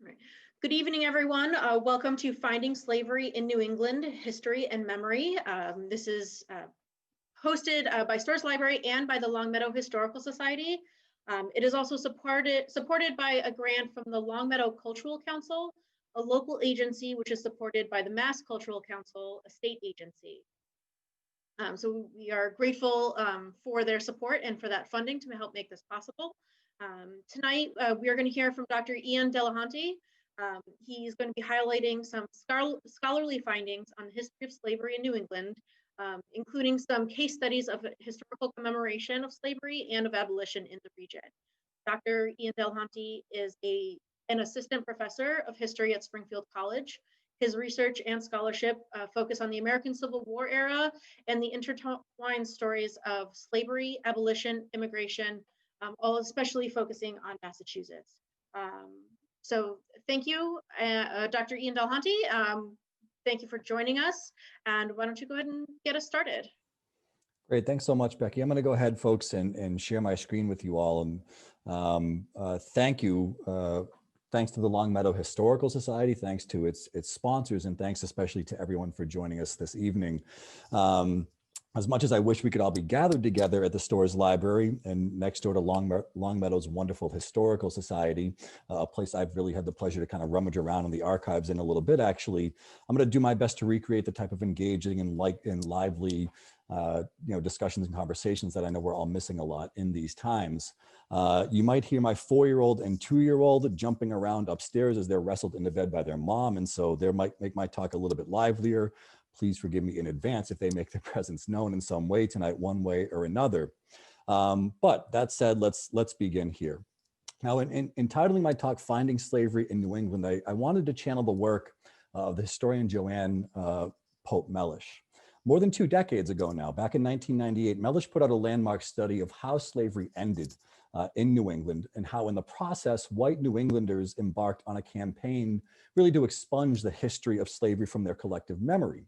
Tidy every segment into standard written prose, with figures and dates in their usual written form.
Right. Good evening, everyone. Welcome to Finding Slavery in New England, History and Memory. This is hosted by Storrs Library and by the Longmeadow Historical Society. It is also supported by a grant from the Longmeadow Cultural Council, a local agency which is supported by the Mass Cultural Council, a state agency. So we are grateful for their support and for that funding to help make this possible. Tonight, we are going to hear from Dr. Ian Delahanty. He's going to be highlighting some scholarly findings on the history of slavery in New England, including some case studies of historical commemoration of slavery and of abolition in the region. Dr. Ian Delahanty is an assistant professor of history at Springfield College. His research and scholarship focus on the American Civil War era and the intertwined stories of slavery, abolition, immigration, all especially focusing on Massachusetts. So thank you, Dr. Ian Delahanty. Thank you for joining us. And why don't you go ahead and get us started? Great, thanks so much, Becky. I'm going to go ahead, folks, and share my screen with you all. And thank you. Thanks to the Longmeadow Historical Society, thanks to its sponsors, and thanks especially to everyone for joining us this evening. As much as I wish we could all be gathered together at the Storrs Library and next door to Longmeadow's wonderful Historical Society, a place I've really had the pleasure to kind of rummage around in the archives in a little bit, actually, I'm going to do my best to recreate the type of engaging and lively discussions and conversations that I know we're all missing a lot in these times. You might hear my 4-year-old and 2-year-old jumping around upstairs as they're wrestled into bed by their mom, and so they might make my talk a little bit livelier. Please forgive me in advance if they make their presence known in some way tonight, one way or another. But that said, let's begin here. Now, in entitling my talk, Finding Slavery in New England, I wanted to channel the work of the historian Joanne Pope Mellish. More than 2 decades ago now, back in 1998, Mellish put out a landmark study of how slavery ended in New England and how in the process, white New Englanders embarked on a campaign really to expunge the history of slavery from their collective memory.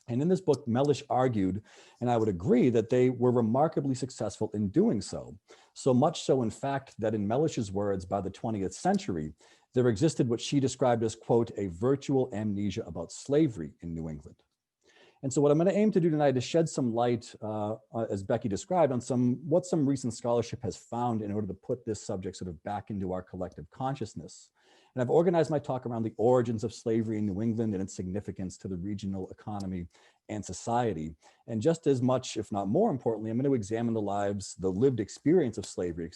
And in this book, Mellish argued, and I would agree, that they were remarkably successful in doing so. So much so, in fact, that in Mellish's words, by the 20th century, there existed what she described as, quote, a virtual amnesia about slavery in New England. And so what I'm going to aim to do tonight is shed some light, as Becky described, on what some recent scholarship has found in order to put this subject sort of back into our collective consciousness. And I've organized my talk around the origins of slavery in New England and its significance to the regional economy and society. And just as much, if not more importantly, I'm going to examine the lived experience of slavery,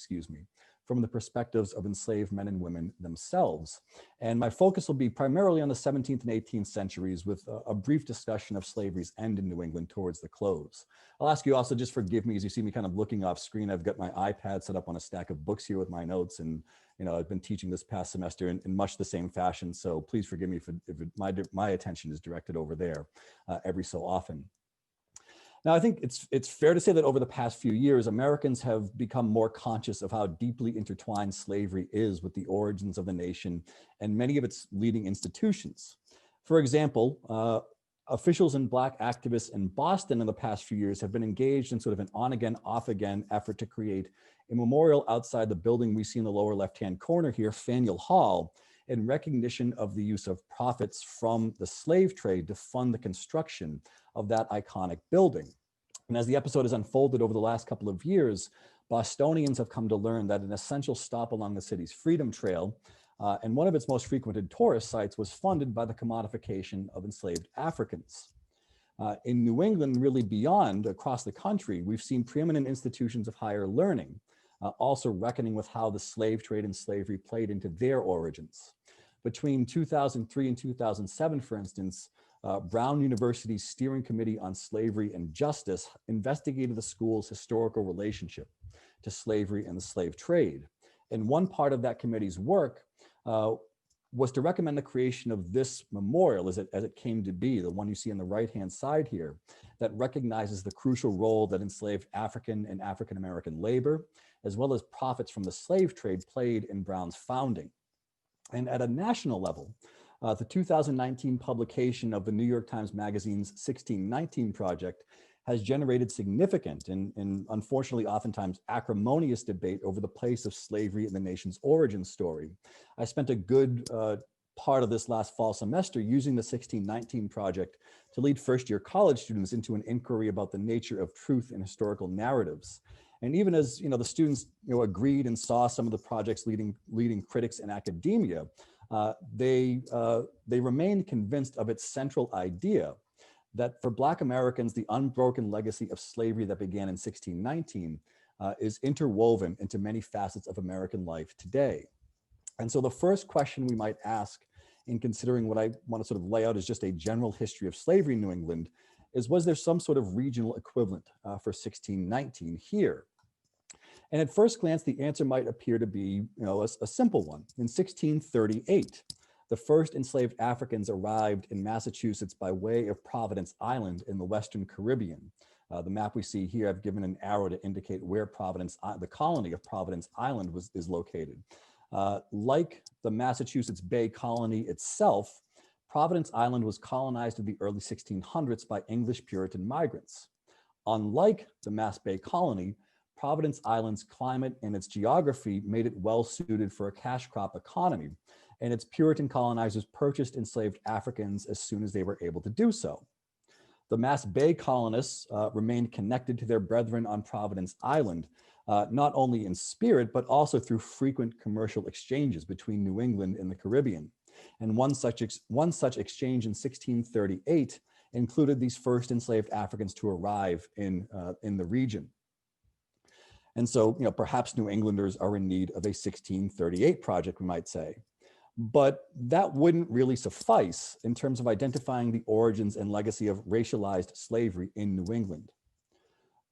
from the perspectives of enslaved men and women themselves. And my focus will be primarily on the 17th and 18th centuries, with a brief discussion of slavery's end in New England towards the close. I'll ask you also, just forgive me as you see me kind of looking off screen. I've got my iPad set up on a stack of books here with my notes, and I've been teaching this past semester in much the same fashion, so please forgive me if my attention is directed over there every so often. Now, I think it's fair to say that over the past few years, Americans have become more conscious of how deeply intertwined slavery is with the origins of the nation and many of its leading institutions. For example, officials and Black activists in Boston in the past few years have been engaged in sort of an on-again, off-again effort to create a memorial outside the building we see in the lower left-hand corner here, Faneuil Hall, in recognition of the use of profits from the slave trade to fund the construction of that iconic building. And as the episode has unfolded over the last couple of years, Bostonians have come to learn that an essential stop along the city's Freedom Trail and one of its most frequented tourist sites was funded by the commodification of enslaved Africans. In New England, really beyond, across the country, we've seen preeminent institutions of higher learning also reckoning with how the slave trade and slavery played into their origins. Between 2003 and 2007, for instance, Brown University's Steering Committee on Slavery and Justice investigated the school's historical relationship to slavery and the slave trade. And one part of that committee's work was to recommend the creation of this memorial as it came to be, the one you see on the right-hand side here, that recognizes the crucial role that enslaved African and African-American labor, as well as profits from the slave trade, played in Brown's founding. And at a national level, the 2019 publication of the New York Times Magazine's 1619 Project has generated significant and unfortunately oftentimes acrimonious debate over the place of slavery in the nation's origin story. I spent a good part of this last fall semester using the 1619 project to lead first-year college students into an inquiry about the nature of truth in historical narratives. And even as the students agreed and saw some of the project's leading critics in academia, they remained convinced of its central idea that for Black Americans, the unbroken legacy of slavery that began in 1619 is interwoven into many facets of American life today. And so the first question we might ask in considering what I want to sort of lay out as just a general history of slavery in New England is, was there some sort of regional equivalent for 1619 here? And at first glance, the answer might appear to be a simple one. In 1638, the first enslaved Africans arrived in Massachusetts by way of Providence Island in the Western Caribbean. The map we see here, I've given an arrow to indicate where the colony of Providence Island is located. Like the Massachusetts Bay Colony itself, Providence Island was colonized in the early 1600s by English Puritan migrants. Unlike the Mass Bay Colony, Providence Island's climate and its geography made it well suited for a cash crop economy, and its Puritan colonizers purchased enslaved Africans as soon as they were able to do so. The Mass Bay colonists remained connected to their brethren on Providence Island, not only in spirit, but also through frequent commercial exchanges between New England and the Caribbean. And one such exchange in 1638 included these first enslaved Africans to arrive in the region. And so, perhaps New Englanders are in need of a 1638 project, we might say. But that wouldn't really suffice in terms of identifying the origins and legacy of racialized slavery in New England.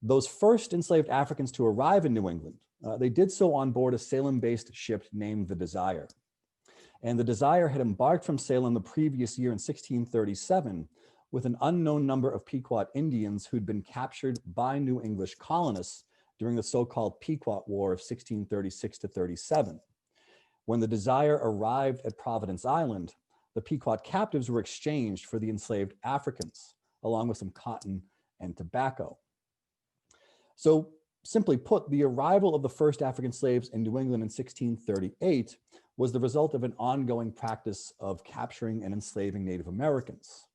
Those first enslaved Africans to arrive in New England, they did so on board a Salem-based ship named the Desire. And the Desire had embarked from Salem the previous year in 1637 with an unknown number of Pequot Indians who'd been captured by New English colonists during the so-called Pequot War of 1636 to 37. When the Desire arrived at Providence Island, the Pequot captives were exchanged for the enslaved Africans, along with some cotton and tobacco. So simply put, the arrival of the first African slaves in New England in 1638 was the result of an ongoing practice of capturing and enslaving Native Americans.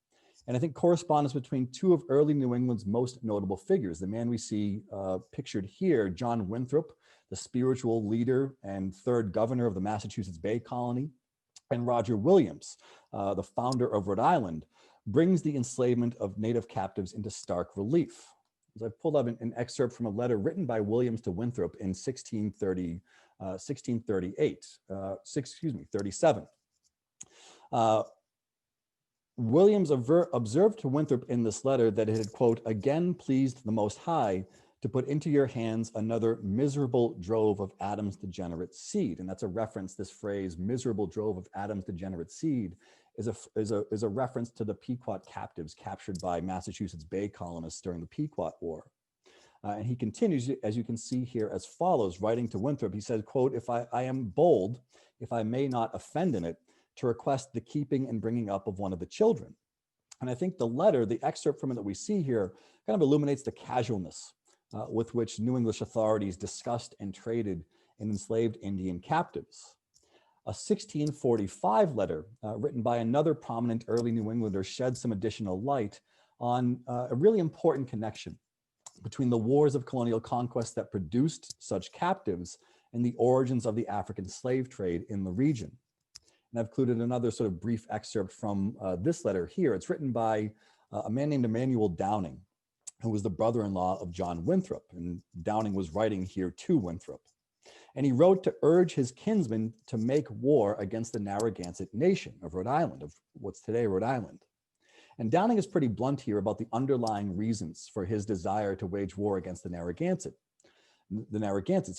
And I think correspondence between two of early New England's most notable figures, the man we see pictured here, John Winthrop, the spiritual leader and third governor of the Massachusetts Bay Colony, and Roger Williams, the founder of Rhode Island, brings the enslavement of Native captives into stark relief. As I pulled up an excerpt from a letter written by Williams to Winthrop in 1637. Williams observed to Winthrop in this letter that it had, quote, again pleased the Most High to put into your hands another miserable drove of Adam's degenerate seed. And that's a reference, this phrase, miserable drove of Adam's degenerate seed, is a reference to the Pequot captives captured by Massachusetts Bay colonists during the Pequot War. And he continues, as you can see here, as follows, writing to Winthrop. He said, quote, if I am bold, if I may not offend in it, to request the keeping and bringing up of one of the children. And I think the letter, the excerpt from it that we see here, kind of illuminates the casualness with which New English authorities discussed and traded in enslaved Indian captives. A 1645 letter written by another prominent early New Englander shed some additional light on a really important connection between the wars of colonial conquest that produced such captives and the origins of the African slave trade in the region. And I've included another sort of brief excerpt from this letter here. It's written by a man named Emmanuel Downing, who was the brother-in-law of John Winthrop. And Downing was writing here to Winthrop. And he wrote to urge his kinsmen to make war against the Narragansett Nation of Rhode Island, of what's today Rhode Island. And Downing is pretty blunt here about the underlying reasons for his desire to wage war against the Narragansetts.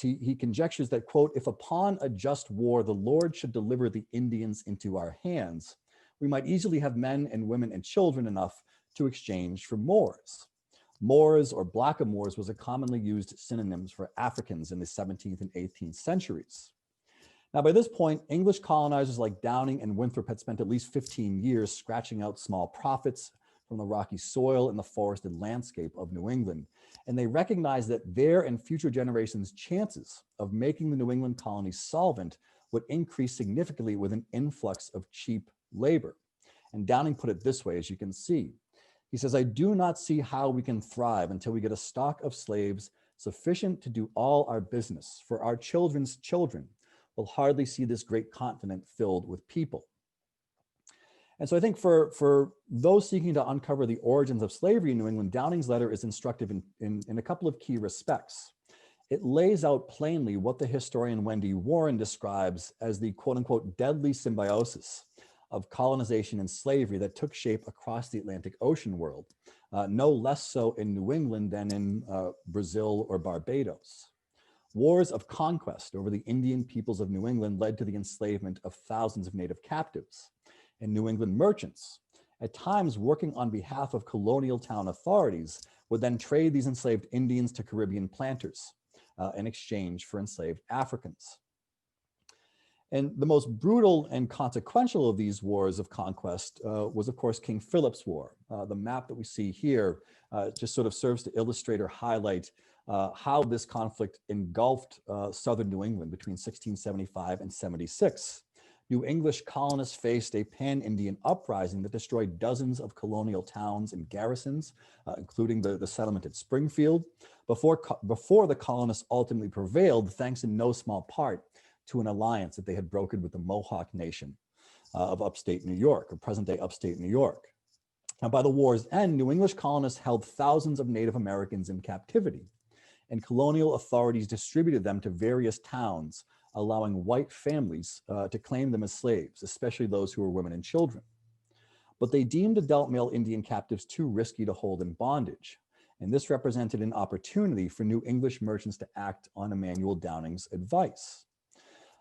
He conjectures that, quote, if upon a just war the Lord should deliver the Indians into our hands, we might easily have men and women and children enough to exchange for Moors. Moors or blackamoors was a commonly used synonyms for Africans in the 17th and 18th centuries. Now, by this point, English colonizers like Downing and Winthrop had spent at least 15 years scratching out small profits from the rocky soil and the forested landscape of New England. And they recognized that their and future generations' chances of making the New England colonies solvent would increase significantly with an influx of cheap labor. And Downing put it this way, as you can see. He says, "I do not see how we can thrive until we get a stock of slaves sufficient to do all our business, for our children's children will hardly see this great continent filled with people." And so I think for those seeking to uncover the origins of slavery in New England, Downing's letter is instructive in a couple of key respects. It lays out plainly what the historian Wendy Warren describes as the quote unquote deadly symbiosis of colonization and slavery that took shape across the Atlantic Ocean world, no less so in New England than in Brazil or Barbados. Wars of conquest over the Indian peoples of New England led to the enslavement of thousands of native captives. And New England merchants, at times working on behalf of colonial town authorities, would then trade these enslaved Indians to Caribbean planters in exchange for enslaved Africans. And the most brutal and consequential of these wars of conquest was, of course, King Philip's War. The map that we see here just sort of serves to illustrate or highlight how this conflict engulfed southern New England between 1675 and 76. New English colonists faced a pan-Indian uprising that destroyed dozens of colonial towns and garrisons, including the settlement at Springfield, before the colonists ultimately prevailed, thanks in no small part to an alliance that they had brokered with the Mohawk Nation of upstate New York, or present-day upstate New York. Now, by the war's end, New English colonists held thousands of Native Americans in captivity, and colonial authorities distributed them to various towns, allowing white families to claim them as slaves, especially those who were women and children. But they deemed adult male Indian captives too risky to hold in bondage, and this represented an opportunity for New English merchants to act on Emanuel Downing's advice.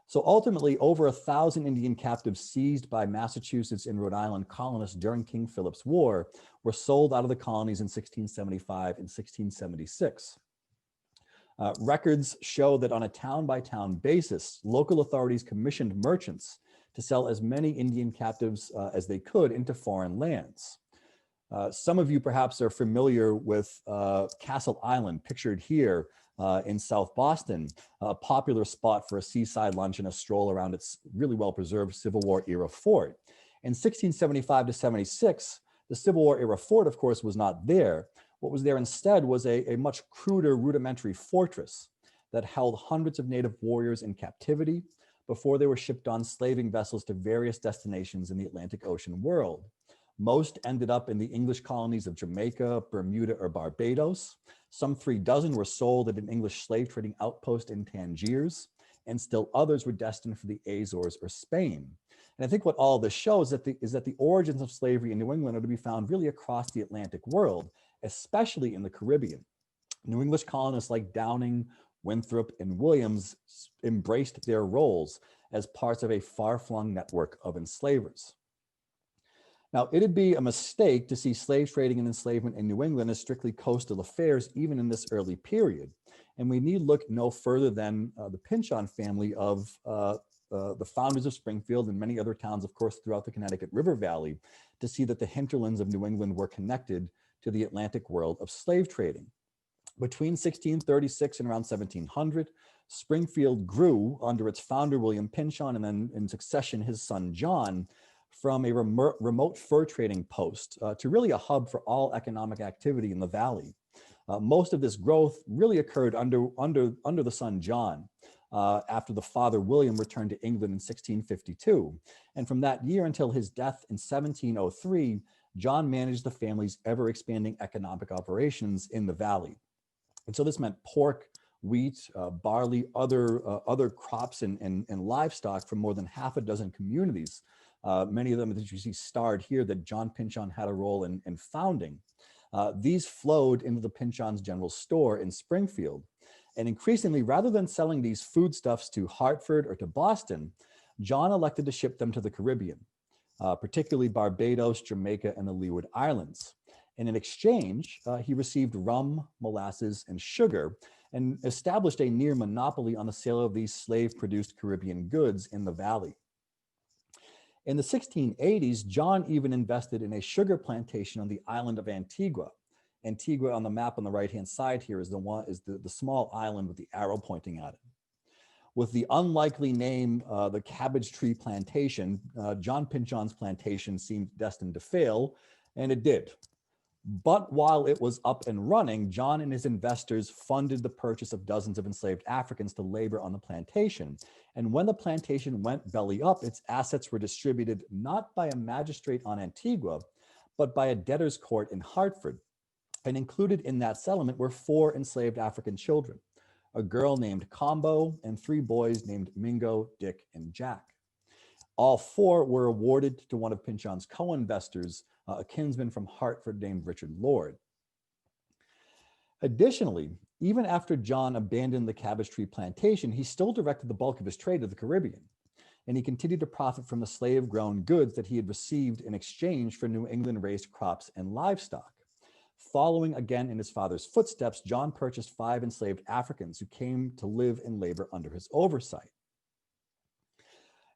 So ultimately, over 1,000 Indian captives seized by Massachusetts and Rhode Island colonists during King Philip's War were sold out of the colonies in 1675 and 1676. Records show that on a town-by-town basis, local authorities commissioned merchants to sell as many Indian captives as they could into foreign lands. Some of you perhaps are familiar with Castle Island, pictured here in South Boston, a popular spot for a seaside lunch and a stroll around its really well-preserved Civil War era fort. In 1675 to 76, the Civil War era fort, of course, was not there. What was there instead was a much cruder, rudimentary fortress that held hundreds of native warriors in captivity before they were shipped on slaving vessels to various destinations in the Atlantic Ocean world. Most ended up in the English colonies of Jamaica, Bermuda, or Barbados. Some 36 were sold at an English slave trading outpost in Tangiers, and still others were destined for the Azores or Spain. And I think what all this shows is that the origins of slavery in New England are to be found really across the Atlantic world, especially in the Caribbean. New English colonists like Downing, Winthrop, and Williams embraced their roles as parts of a far-flung network of enslavers. Now, it'd be a mistake to see slave trading and enslavement in New England as strictly coastal affairs, even in this early period. And we need look no further than the Pinchon family of the founders of Springfield and many other towns, of course, throughout the Connecticut River Valley, to see that the hinterlands of New England were connected to the Atlantic world of slave trading. Between 1636 and around 1700, Springfield grew under its founder, William Pinchon, and then in succession, his son, John, from a remote fur trading post to really a hub for all economic activity in the valley. Most of this growth really occurred under the son, John, after the father, William, returned to England in 1652. And from that year until his death in 1703, John managed the family's ever-expanding economic operations in the valley. And so this meant pork, wheat, barley, other crops and livestock from more than half a dozen communities. Many of them that you see starred here that John Pinchon had a role in founding. These flowed into the Pinchon's General Store in Springfield. And increasingly, rather than selling these foodstuffs to Hartford or to Boston, John elected to ship them to the Caribbean, particularly Barbados, Jamaica, and the Leeward Islands. And in exchange, he received rum, molasses, and sugar, and established a near monopoly on the sale of these slave-produced Caribbean goods in the valley. In the 1680s, John even invested in a sugar plantation on the island of Antigua. Antigua on the map on the right-hand side here is the small island with the arrow pointing at it. With the unlikely name, the Cabbage Tree Plantation, John Pinchons' plantation seemed destined to fail, and it did. But while it was up and running, John and his investors funded the purchase of dozens of enslaved Africans to labor on the plantation. And when the plantation went belly up, its assets were distributed not by a magistrate on Antigua, but by a debtor's court in Hartford. And included in that settlement were 4 enslaved African children, a girl named Combo and 3 boys named Mingo, Dick, and Jack. All 4 were awarded to one of Pinchon's co-investors, a kinsman from Hartford named Richard Lord. Additionally, even after John abandoned the Cabbage Tree Plantation, he still directed the bulk of his trade to the Caribbean, and he continued to profit from the slave-grown goods that he had received in exchange for New England-raised crops and livestock. Following again in his father's footsteps, John purchased 5 enslaved Africans who came to live and labor under his oversight.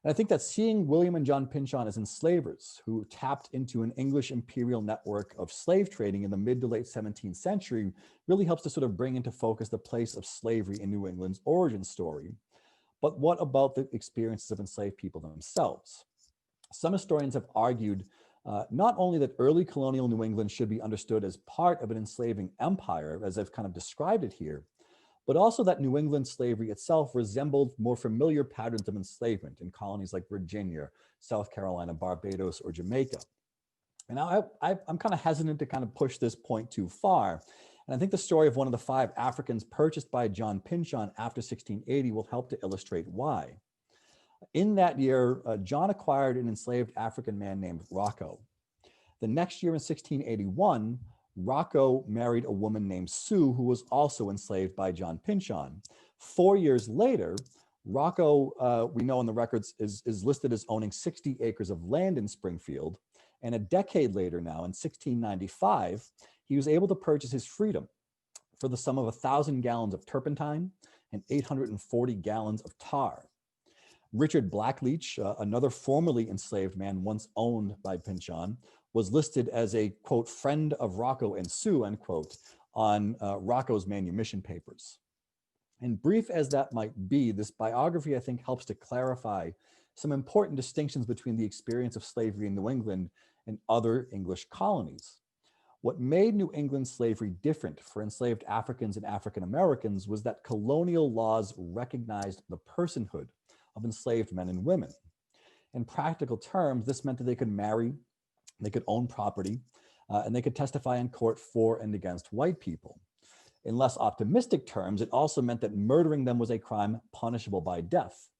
And I think that seeing William and John Pinchon as enslavers who tapped into an English imperial network of slave trading in the mid to late 17th century really helps to sort of bring into focus the place of slavery in New England's origin story. But what about the experiences of enslaved people themselves? Some historians have argued not only that early colonial New England should be understood as part of an enslaving empire, as I've kind of described it here, but also that New England slavery itself resembled more familiar patterns of enslavement in colonies like Virginia, South Carolina, Barbados, or Jamaica. And now I'm kind of hesitant to kind of push this point too far. And I think the story of one of the 5 Africans purchased by John Pinchon after 1680 will help to illustrate why. In that year, John acquired an enslaved African man named Rocco. The next year in 1681, Rocco married a woman named Sue, who was also enslaved by John Pinchon. 4 years later, Rocco, we know in the records, is listed as owning 60 acres of land in Springfield. And a decade later now, in 1695, he was able to purchase his freedom for the sum of 1,000 gallons of turpentine and 840 gallons of tar. Richard Blackleach, another formerly enslaved man once owned by Pinchon, was listed as a, quote, friend of Rocco and Sue, end quote, on Rocco's manumission papers. And brief as that might be, this biography, I think, helps to clarify some important distinctions between the experience of slavery in New England and other English colonies. What made New England slavery different for enslaved Africans and African Americans was that colonial laws recognized the personhood of enslaved men and women. In practical terms, this meant that they could marry, they could own property, and they could testify in court for and against white people. In less optimistic terms, it also meant that murdering them was a crime punishable by death.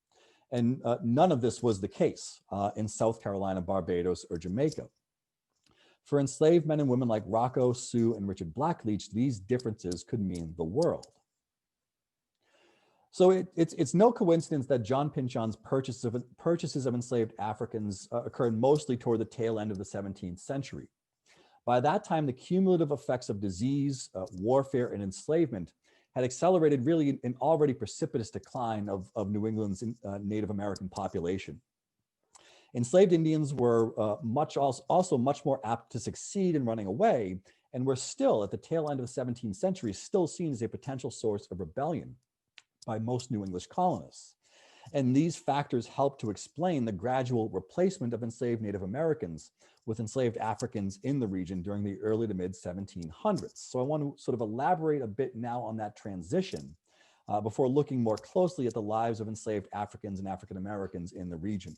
And none of this was the case in South Carolina, Barbados, or Jamaica. For enslaved men and women like Rocco, Sue, and Richard Blackleach, these differences could mean the world. So it's no coincidence that John Pinchon's purchases of enslaved Africans occurred mostly toward the tail end of the 17th century. By that time, the cumulative effects of disease, warfare, and enslavement had accelerated really an already precipitous decline of New England's Native American population. Enslaved Indians were also much more apt to succeed in running away, and were still, at the tail end of the 17th century, still seen as a potential source of rebellion by most New English colonists. And these factors help to explain the gradual replacement of enslaved Native Americans with enslaved Africans in the region during the early to mid 1700s. So I want to sort of elaborate a bit now on that transition before looking more closely at the lives of enslaved Africans and African Americans in the region.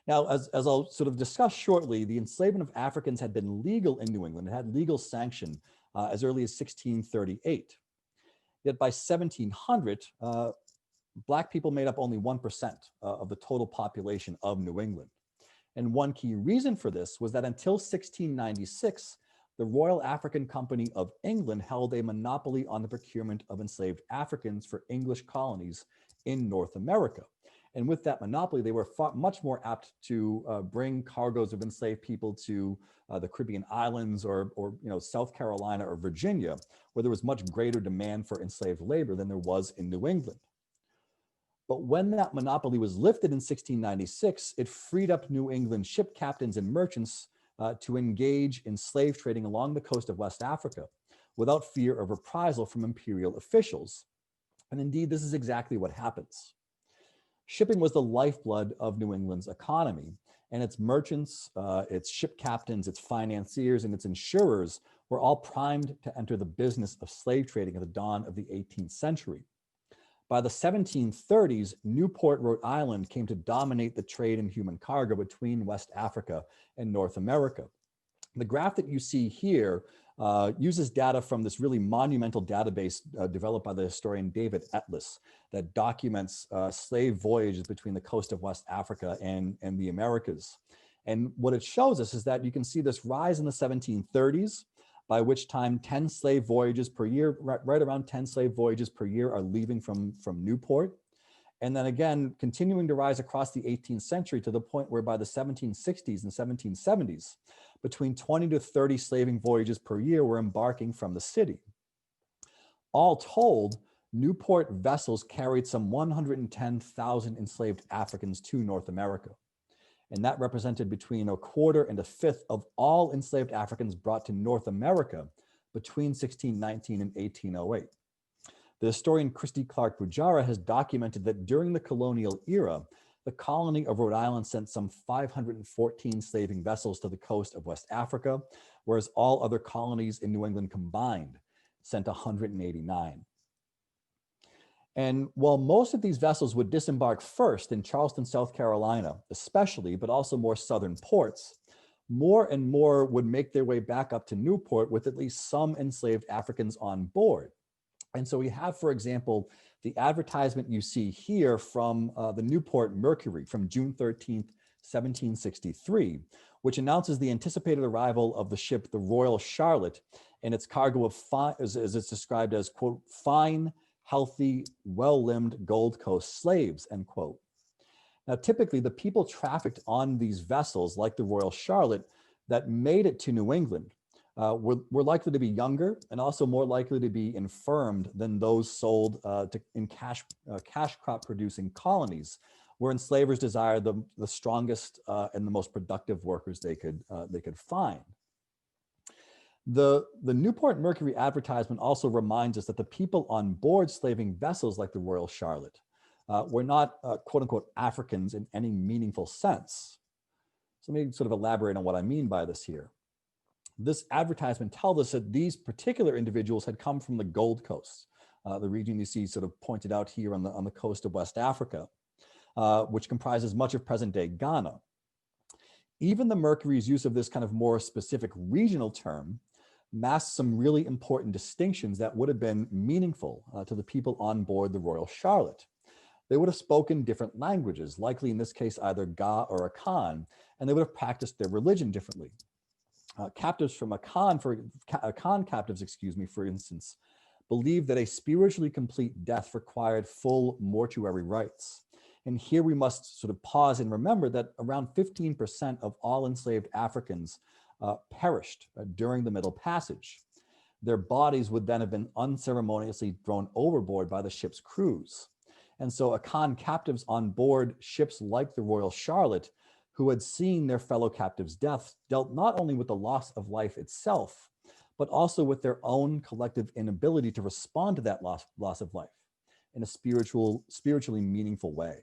Now, as I'll sort of discuss shortly, the enslavement of Africans had been legal in New England. It had legal sanction as early as 1638. Yet by 1700, Black people made up only 1% of the total population of New England. And one key reason for this was that until 1696, the Royal African Company of England held a monopoly on the procurement of enslaved Africans for English colonies in North America. And with that monopoly, they were much more apt to bring cargoes of enslaved people to the Caribbean islands or South Carolina or Virginia, where there was much greater demand for enslaved labor than there was in New England. But when that monopoly was lifted in 1696, it freed up New England ship captains and merchants to engage in slave trading along the coast of West Africa without fear of reprisal from imperial officials. And indeed, this is exactly what happens. Shipping was the lifeblood of New England's economy, and its merchants, its ship captains, its financiers, and its insurers were all primed to enter the business of slave trading at the dawn of the 18th century. By the 1730s, Newport, Rhode Island came to dominate the trade in human cargo between West Africa and North America. The graph that you see here uses data from this really monumental database developed by the historian David Etlis that documents slave voyages between the coast of West Africa and the Americas. And what it shows us is that you can see this rise in the 1730s, by which time 10 slave voyages per year, right around 10 slave voyages per year are leaving from Newport. And then again, continuing to rise across the 18th century to the point where by the 1760s and 1770s, between 20 to 30 slaving voyages per year were embarking from the city. All told, Newport vessels carried some 110,000 enslaved Africans to North America. And that represented between a quarter and a fifth of all enslaved Africans brought to North America between 1619 and 1808. The historian Christy Clark Bujara has documented that during the colonial era, the colony of Rhode Island sent some 514 slaving vessels to the coast of West Africa, whereas all other colonies in New England combined sent 189. And while most of these vessels would disembark first in Charleston, South Carolina, especially, but also more southern ports, more and more would make their way back up to Newport with at least some enslaved Africans on board. And so we have, for example, the advertisement you see here from the Newport Mercury from June 13th, 1763, which announces the anticipated arrival of the ship, the Royal Charlotte, and its cargo of, as it's described as, quote, fine, healthy, well-limbed Gold Coast slaves, end quote. Now, typically, the people trafficked on these vessels, like the Royal Charlotte, that made it to New England were likely to be younger and also more likely to be infirmed than those sold in cash crop producing colonies, where enslavers desired the strongest and the most productive workers they could find. The Newport Mercury advertisement also reminds us that the people on board slaving vessels like the Royal Charlotte were not quote unquote Africans in any meaningful sense. So let me sort of elaborate on what I mean by this here. This advertisement tells us that these particular individuals had come from the Gold Coast, the region you see sort of pointed out here on the coast of West Africa, which comprises much of present-day Ghana. Even the Mercury's use of this kind of more specific regional term masks some really important distinctions that would have been meaningful to the people on board the Royal Charlotte. They would have spoken different languages, likely in this case either Ga or Akan, and they would have practiced their religion differently. Captives from Akan captives, for instance, believed that a spiritually complete death required full mortuary rites. And here we must sort of pause and remember that around 15% of all enslaved Africans perished during the Middle Passage. Their bodies would then have been unceremoniously thrown overboard by the ship's crews. And so Akan captives on board ships like the Royal Charlotte, who had seen their fellow captives' deaths, dealt not only with the loss of life itself, but also with their own collective inability to respond to that loss of life in a spiritually meaningful way.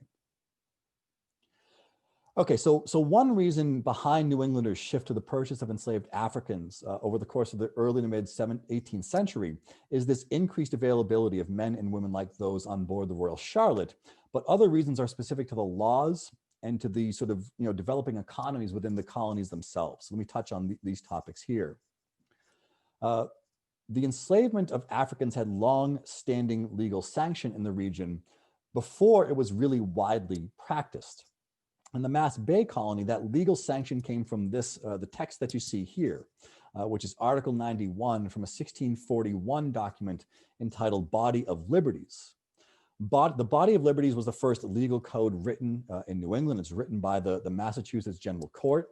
Okay, so one reason behind New Englanders' shift to the purchase of enslaved Africans over the course of the early to mid 18th century is this increased availability of men and women like those on board the Royal Charlotte, but other reasons are specific to the laws and to the sort of developing economies within the colonies themselves. Let me touch on these topics here. The enslavement of Africans had long-standing legal sanction in the region before it was really widely practiced. In the Mass Bay colony, that legal sanction came from this, the text that you see here, which is Article 91 from a 1641 document entitled Body of Liberties. The Body of Liberties was the first legal code written in New England. It's written by the Massachusetts General Court.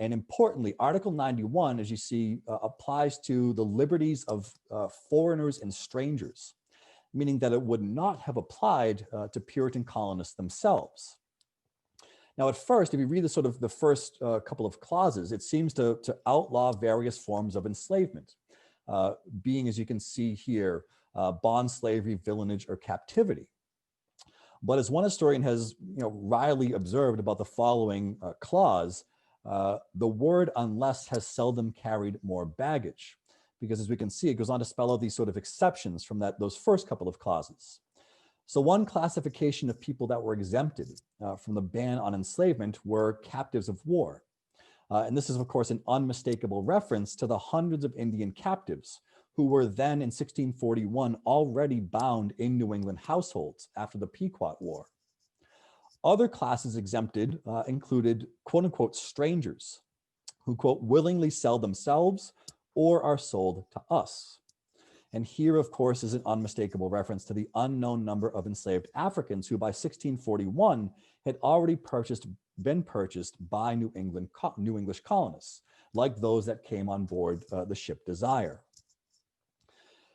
And importantly, Article 91, as you see, applies to the liberties of foreigners and strangers. meaning that it would not have applied to Puritan colonists themselves. Now, at first, if you read the first couple of clauses, it seems to outlaw various forms of enslavement, being, as you can see here, bond slavery, villanage, or captivity. But as one historian has wryly observed about the following clause, the word unless has seldom carried more baggage, because as we can see, it goes on to spell out these sort of exceptions from those first couple of clauses. So one classification of people that were exempted from the ban on enslavement were captives of war. And this is, of course, an unmistakable reference to the hundreds of Indian captives who were then in 1641 already bound in New England households after the Pequot War. Other classes exempted included quote unquote strangers who quote willingly sell themselves or are sold to us. And here, of course, is an unmistakable reference to the unknown number of enslaved Africans who by 1641 had already been purchased by New English colonists, like those that came on board the ship Desire.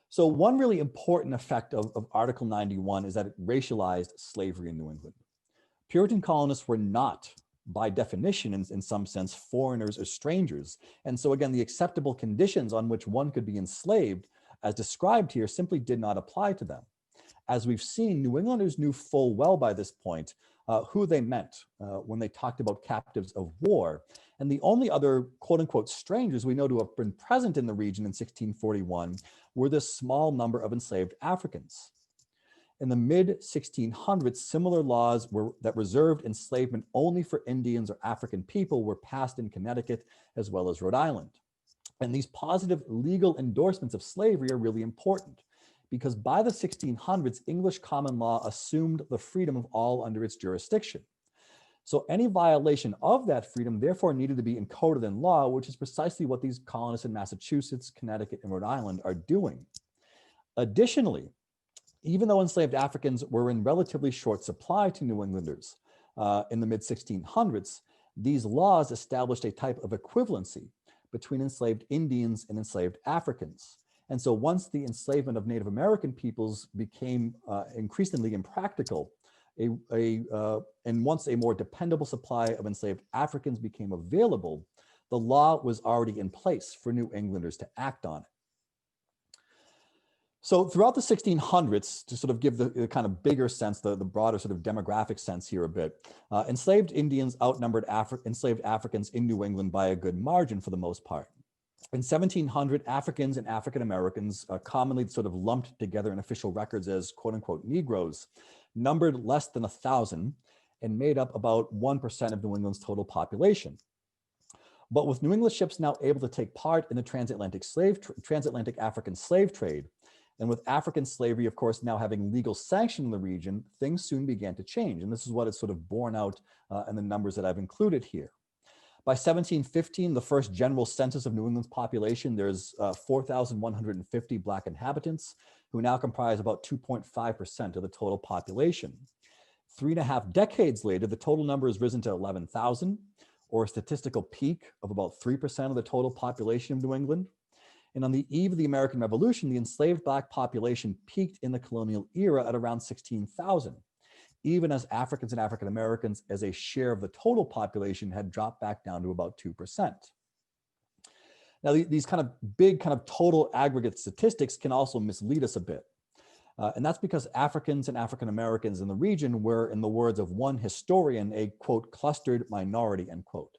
So one really important effect of Article 91 is that it racialized slavery in New England. Puritan colonists were not, by definition, in some sense, foreigners or strangers. And so again, the acceptable conditions on which one could be enslaved, as described here, simply did not apply to them. As we've seen, New Englanders knew full well by this point who they meant when they talked about captives of war. And the only other quote unquote strangers we know to have been present in the region in 1641 were this small number of enslaved Africans. In the mid-1600s, similar laws that reserved enslavement only for Indians or African people were passed in Connecticut as well as Rhode Island. And these positive legal endorsements of slavery are really important because by the 1600s, English common law assumed the freedom of all under its jurisdiction. So any violation of that freedom therefore needed to be encoded in law, which is precisely what these colonists in Massachusetts, Connecticut, and Rhode Island are doing. Additionally, even though enslaved Africans were in relatively short supply to New Englanders in the mid-1600s, these laws established a type of equivalency between enslaved Indians and enslaved Africans. And so once the enslavement of Native American peoples became increasingly impractical, and once a more dependable supply of enslaved Africans became available, the law was already in place for New Englanders to act on it. So throughout the 1600s, to sort of give the kind of bigger sense, the broader sort of demographic sense here a bit, enslaved Indians outnumbered enslaved Africans in New England by a good margin for the most part. In 1700, Africans and African Americans, commonly sort of lumped together in official records as quote unquote Negroes, numbered less than 1,000 and made up about 1% of New England's total population. But with New England ships now able to take part in the transatlantic African slave trade, and with African slavery, of course, now having legal sanction in the region, things soon began to change. And this is what is sort of borne out in the numbers that I've included here. By 1715, the first general census of New England's population, there's 4,150 Black inhabitants, who now comprise about 2.5% of the total population. 3.5 decades later, the total number has risen to 11,000, or a statistical peak of about 3% of the total population of New England. And on the eve of the American Revolution, the enslaved Black population peaked in the colonial era at around 16,000, even as Africans and African Americans as a share of the total population had dropped back down to about 2%. Now, these kind of big kind of total aggregate statistics can also mislead us a bit. And that's because Africans and African Americans in the region were, in the words of one historian, a quote, clustered minority, end quote.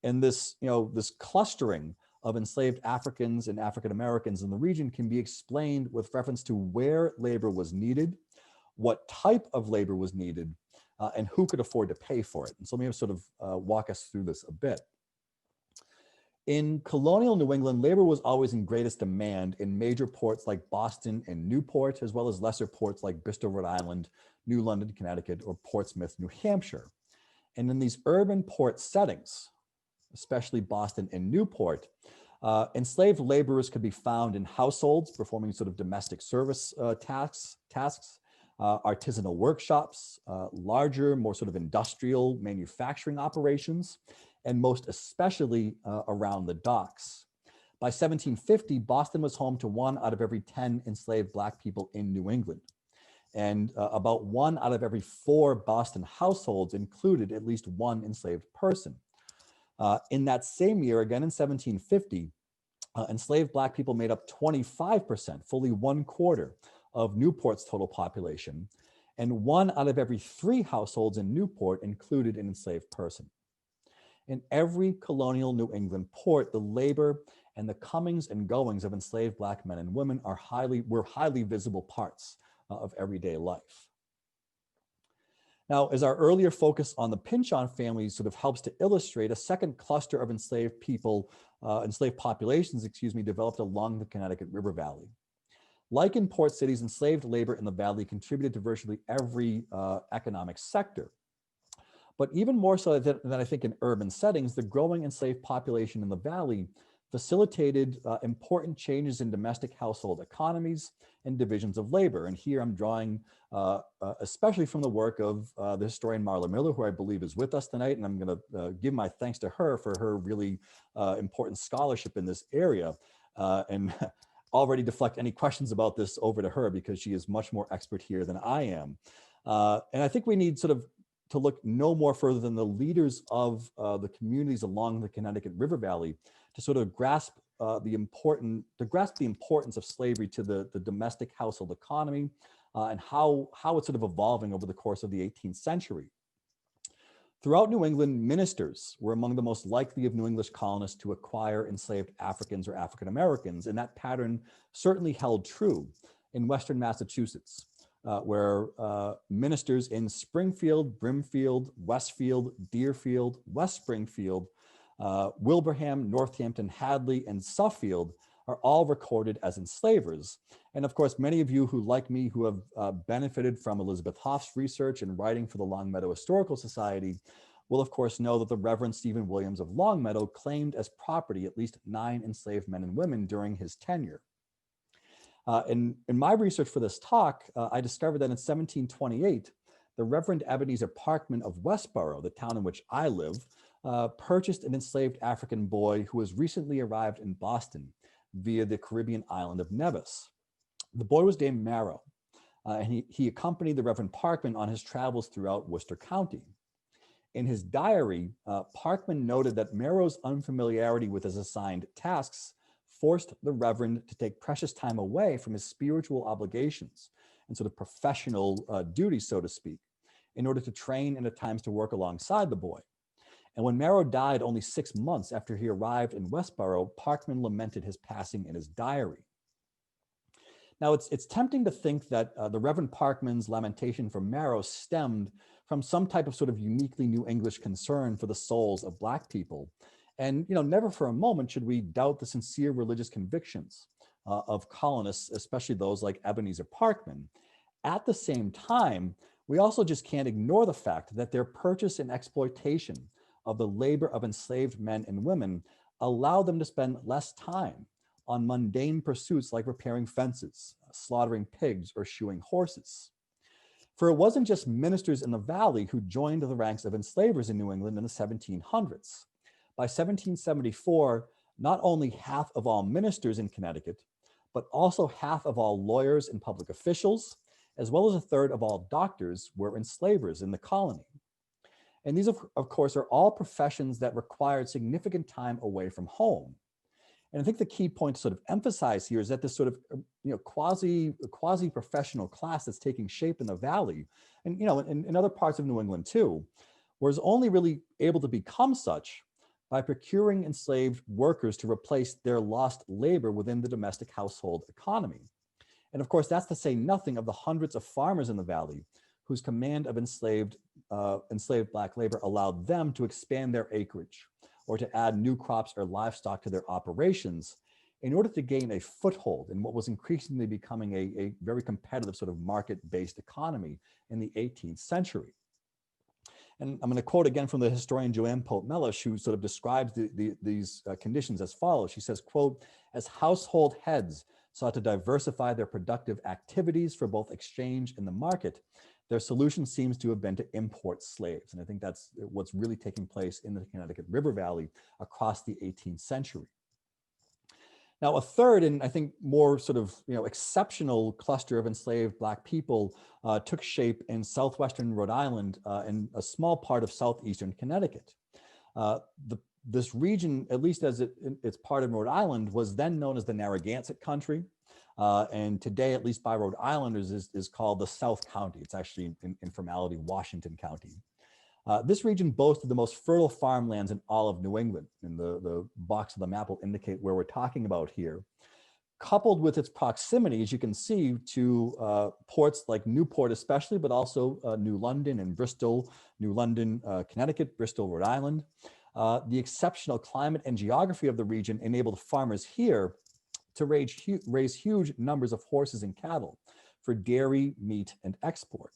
And this, this clustering of enslaved Africans and African Americans in the region can be explained with reference to where labor was needed, what type of labor was needed, and who could afford to pay for it. And so let me sort of walk us through this a bit. In colonial New England, labor was always in greatest demand in major ports like Boston and Newport, as well as lesser ports like Bristol, Rhode Island, New London, Connecticut, or Portsmouth, New Hampshire. And in these urban port settings, especially Boston and Newport, enslaved laborers could be found in households performing sort of domestic service tasks, artisanal workshops, larger, more sort of industrial manufacturing operations, and most especially around the docks. By 1750, Boston was home to 1 out of every 10 enslaved Black people in New England. And about 1 out of every 4 Boston households included at least one enslaved person. In that same year, again in 1750, enslaved Black people made up 25%, fully 1/4 of Newport's total population, and 1 out of every 3 households in Newport included an enslaved person. In every colonial New England port, the labor and the comings and goings of enslaved Black men and women were highly visible parts of everyday life. Now, as our earlier focus on the Pinchon family sort of helps to illustrate, a second cluster of enslaved populations, developed along the Connecticut River Valley. Like in port cities, enslaved labor in the valley contributed to virtually every economic sector. But even more so than I think in urban settings, the growing enslaved population in the valley facilitated important changes in domestic household economies and divisions of labor. And here I'm drawing especially from the work of the historian Marla Miller, who I believe is with us tonight. And I'm going to give my thanks to her for her really important scholarship in this area. And already deflect any questions about this over to her because she is much more expert here than I am. And I think we need sort of to look no more further than the leaders of the communities along the Connecticut River Valley to sort of grasp the importance of slavery to the domestic household economy and how it's sort of evolving over the course of the 18th century. Throughout New England, ministers were among the most likely of New English colonists to acquire enslaved Africans or African Americans, and that pattern certainly held true in Western Massachusetts, where ministers in Springfield, Brimfield, Westfield, Deerfield, West Springfield, Wilbraham, Northampton, Hadley, and Suffield are all recorded as enslavers. And of course, many of you who, like me, who have benefited from Elizabeth Hoff's research and writing for the Longmeadow Historical Society will of course know that the Reverend Stephen Williams of Longmeadow claimed as property at least 9 enslaved men and women during his tenure. In my research for this talk, I discovered that in 1728, the Reverend Ebenezer Parkman of Westborough, the town in which I live, purchased an enslaved African boy who was recently arrived in Boston via the Caribbean island of Nevis. The boy was named Marrow, and he accompanied the Reverend Parkman on his travels throughout Worcester County. In his diary, Parkman noted that Marrow's unfamiliarity with his assigned tasks forced the Reverend to take precious time away from his spiritual obligations and sort of professional duties, so to speak, in order to train and at times to work alongside the boy. And when Marrow died only 6 months after he arrived in Westborough, Parkman lamented his passing in his diary. Now, it's tempting to think that the Reverend Parkman's lamentation for Marrow stemmed from some type of sort of uniquely New English concern for the souls of Black people. And never for a moment should we doubt the sincere religious convictions of colonists, especially those like Ebenezer Parkman. At the same time, we also just can't ignore the fact that their purchase and exploitation of the labor of enslaved men and women allowed them to spend less time on mundane pursuits like repairing fences, slaughtering pigs, or shoeing horses. For it wasn't just ministers in the valley who joined the ranks of enslavers in New England in the 1700s. By 1774, not only half of all ministers in Connecticut, but also half of all lawyers and public officials, as well as a third of all doctors, were enslavers in the colony. And these, of course, are all professions that required significant time away from home. And I think the key point to sort of emphasize here is that this sort of quasi-professional class that's taking shape in the valley, and in other parts of New England too, was only really able to become such by procuring enslaved workers to replace their lost labor within the domestic household economy. And of course, that's to say nothing of the hundreds of farmers in the valley whose command of enslaved Black labor allowed them to expand their acreage or to add new crops or livestock to their operations in order to gain a foothold in what was increasingly becoming a very competitive sort of market-based economy in the 18th century. And I'm going to quote again from the historian Joanne Pope-Mellish, who sort of describes these conditions as follows. She says, quote, "As household heads sought to diversify their productive activities for both exchange and the market, their solution seems to have been to import slaves." And I think that's what's really taking place in the Connecticut River Valley across the 18th century. Now, a third and I think more sort of exceptional cluster of enslaved Black people took shape in southwestern Rhode Island and a small part of southeastern Connecticut. Uh, this region, at least as it's part of Rhode Island, was then known as the Narragansett country. And today, at least by Rhode Islanders, is called the South County. It's actually in formality Washington County. This region boasted the most fertile farmlands in all of New England, and the box of the map will indicate where we're talking about here. Coupled with its proximity, as you can see, to ports like Newport especially, but also New London and Bristol, New London, Connecticut, Bristol, Rhode Island. The exceptional climate and geography of the region enabled farmers here to raise huge numbers of horses and cattle for dairy, meat, and export.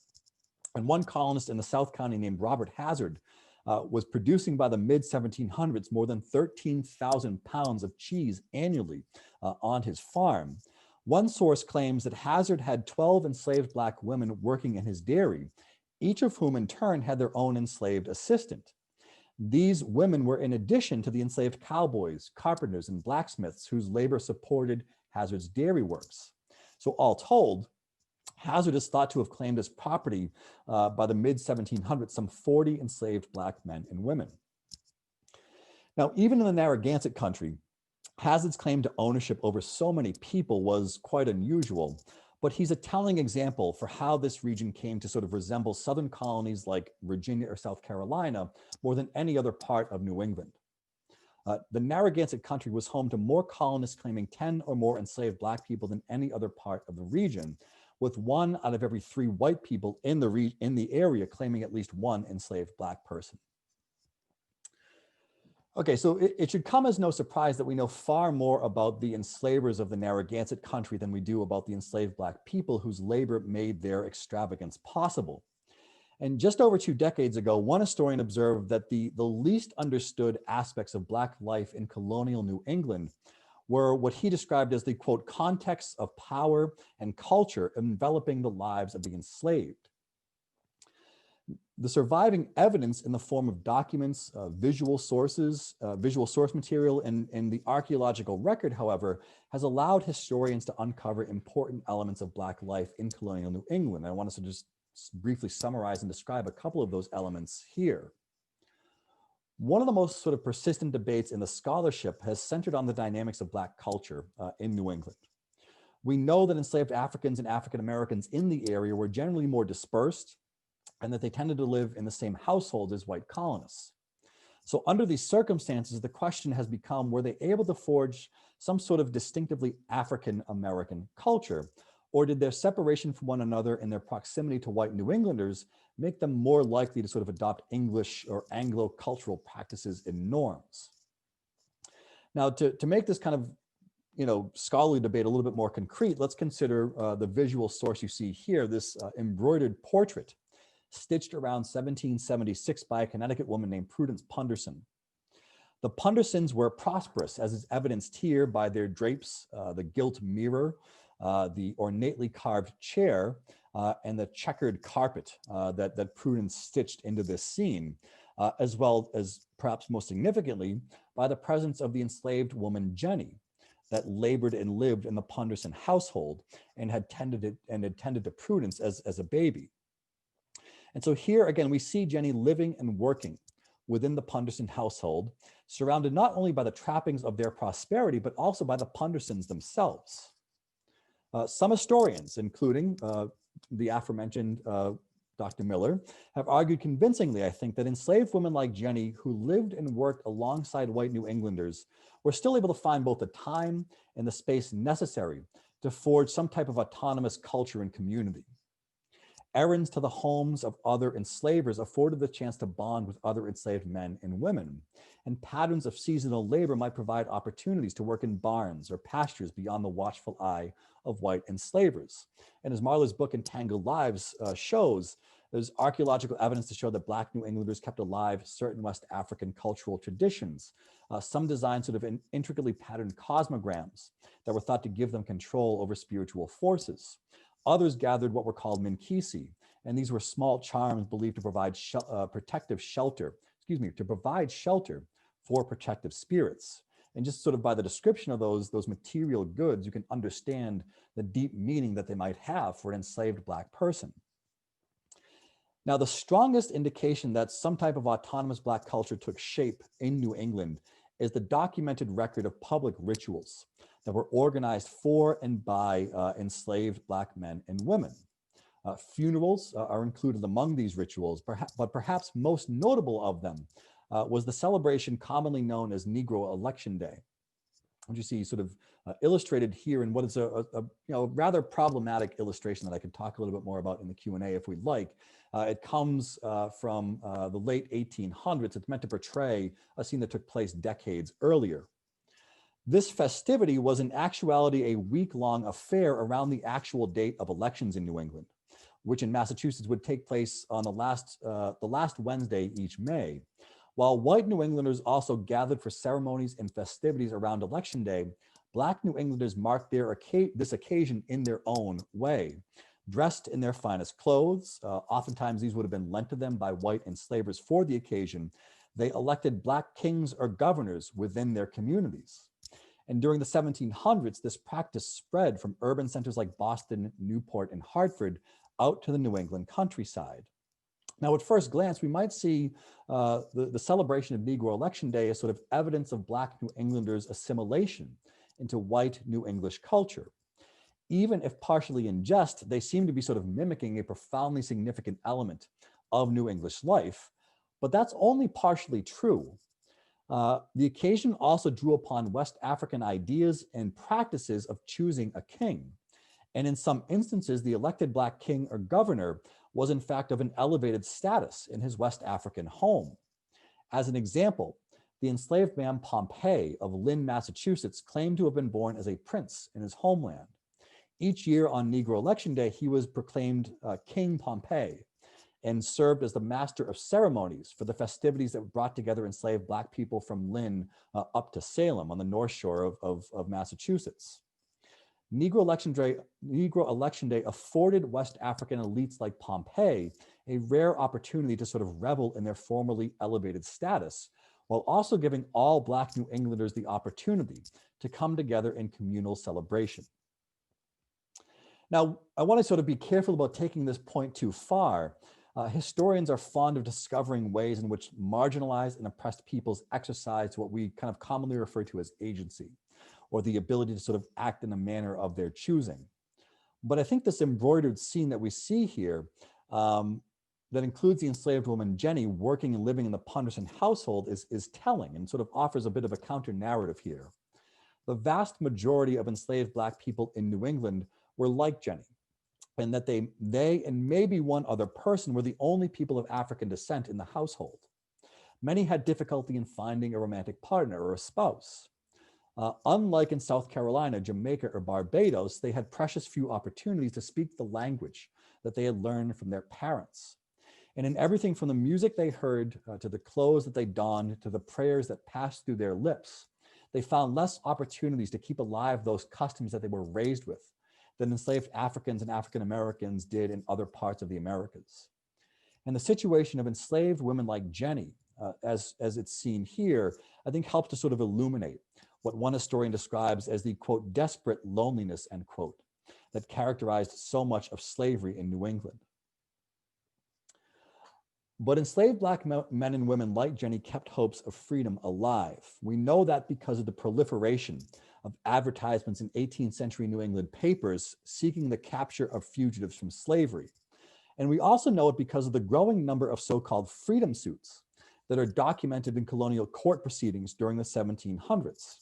And one colonist in the South County named Robert Hazard was producing by the mid-1700s more than 13,000 pounds of cheese annually on his farm. One source claims that Hazard had 12 enslaved Black women working in his dairy, each of whom in turn had their own enslaved assistant. These women were in addition to the enslaved cowboys, carpenters, and blacksmiths whose labor supported Hazard's dairy works. So all told, Hazard is thought to have claimed as property by the mid-1700s some 40 enslaved Black men and women. Now, even in the Narragansett country, Hazard's claim to ownership over so many people was quite unusual, but he's a telling example for how this region came to sort of resemble southern colonies like Virginia or South Carolina more than any other part of New England. The Narragansett country was home to more colonists claiming 10 or more enslaved Black people than any other part of the region, with 1 out of every 3 white people in the area claiming at least one enslaved Black person. Okay, so it should come as no surprise that we know far more about the enslavers of the Narragansett country than we do about the enslaved Black people whose labor made their extravagance possible. And just over 2 decades ago, one historian observed that the least understood aspects of Black life in colonial New England were what he described as the, quote, contexts of power and culture enveloping the lives of the enslaved. The surviving evidence in the form of documents, visual source material, and the archaeological record, however, has allowed historians to uncover important elements of Black life in colonial New England. I want us to just briefly summarize and describe a couple of those elements here. One of the most sort of persistent debates in the scholarship has centered on the dynamics of Black culture in New England. We know that enslaved Africans and African Americans in the area were generally more dispersed and that they tended to live in the same households as white colonists. So under these circumstances, the question has become, were they able to forge some sort of distinctively African American culture, or did their separation from one another and their proximity to white New Englanders make them more likely to sort of adopt English or Anglo-cultural practices and norms? Now, to make this kind of scholarly debate a little bit more concrete, let's consider the visual source you see here, this embroidered portrait stitched around 1776 by a Connecticut woman named Prudence Punderson. The Pundersons were prosperous, as is evidenced here by their drapes, the gilt mirror, the ornately carved chair, and the checkered carpet that Prudence stitched into this scene, as well as, perhaps most significantly, by the presence of the enslaved woman Jenny, that labored and lived in the Punderson household and had tended to Prudence as a baby. And so here again, we see Jenny living and working within the Punderson household, surrounded not only by the trappings of their prosperity, but also by the Pundersons themselves. Some historians, including the aforementioned Dr. Miller, have argued convincingly, I think, that enslaved women like Jenny, who lived and worked alongside white New Englanders, were still able to find both the time and the space necessary to forge some type of autonomous culture and community. Errands to the homes of other enslavers afforded the chance to bond with other enslaved men and women, and patterns of seasonal labor might provide opportunities to work in barns or pastures beyond the watchful eye of white enslavers. And as Marla's book Entangled Lives shows, there's archaeological evidence to show that Black New Englanders kept alive certain West African cultural traditions. Some designed sort of intricately patterned cosmograms that were thought to give them control over spiritual forces. Others gathered what were called minkisi, and these were small charms believed to provide shelter for protective spirits. And just sort of by the description of those material goods, you can understand the deep meaning that they might have for an enslaved Black person. Now, the strongest indication that some type of autonomous Black culture took shape in New England is the documented record of public rituals that were organized for and by enslaved Black men and women. Funerals are included among these rituals, but perhaps most notable of them was the celebration commonly known as Negro Election Day, which you see sort of illustrated here in what is a rather problematic illustration that I could talk a little bit more about in the Q&A if we'd like. It comes from the late 1800s. It's meant to portray a scene that took place decades earlier. This festivity was in actuality a week-long affair around the actual date of elections in New England, which in Massachusetts would take place on the last Wednesday each May. While white New Englanders also gathered for ceremonies and festivities around Election Day, Black New Englanders marked this occasion in their own way. Dressed in their finest clothes, oftentimes these would have been lent to them by white enslavers for the occasion, they elected Black kings or governors within their communities. And during the 1700s, this practice spread from urban centers like Boston, Newport, and Hartford out to the New England countryside. Now, at first glance, we might see the celebration of Negro Election Day as sort of evidence of Black New Englanders' assimilation into white New English culture. Even if partially in jest, they seem to be sort of mimicking a profoundly significant element of New English life, but that's only partially true. The occasion also drew upon West African ideas and practices of choosing a king. And in some instances, the elected Black king or governor was in fact of an elevated status in his West African home. As an example, the enslaved man Pompey of Lynn, Massachusetts, claimed to have been born as a prince in his homeland. Each year on Negro Election Day, he was proclaimed King Pompey and served as the master of ceremonies for the festivities that brought together enslaved Black people from Lynn up to Salem on the North Shore of Massachusetts. Negro Election Day afforded West African elites like Pompey a rare opportunity to sort of revel in their formerly elevated status, while also giving all Black New Englanders the opportunity to come together in communal celebration. Now, I want to sort of be careful about taking this point too far. Historians are fond of discovering ways in which marginalized and oppressed peoples exercise what we kind of commonly refer to as agency, or the ability to sort of act in a manner of their choosing. But I think this embroidered scene that we see here, that includes the enslaved woman Jenny working and living in the Punderson household, is telling and sort of offers a bit of a counter narrative here. The vast majority of enslaved Black people in New England were like Jenny, and that they and maybe one other person were the only people of African descent in the household. Many had difficulty in finding a romantic partner or a spouse. Unlike in South Carolina, Jamaica, or Barbados, they had precious few opportunities to speak the language that they had learned from their parents. And in everything from the music they heard to the clothes that they donned to the prayers that passed through their lips, they found less opportunities to keep alive those customs that they were raised with than enslaved Africans and African Americans did in other parts of the Americas. And the situation of enslaved women like Jenny, as it's seen here, I think helps to sort of illuminate what one historian describes as the, quote, desperate loneliness, end quote, that characterized so much of slavery in New England. But enslaved Black men and women like Jenny kept hopes of freedom alive. We know that because of the proliferation of advertisements in 18th century New England papers seeking the capture of fugitives from slavery. And we also know it because of the growing number of so-called freedom suits that are documented in colonial court proceedings during the 1700s.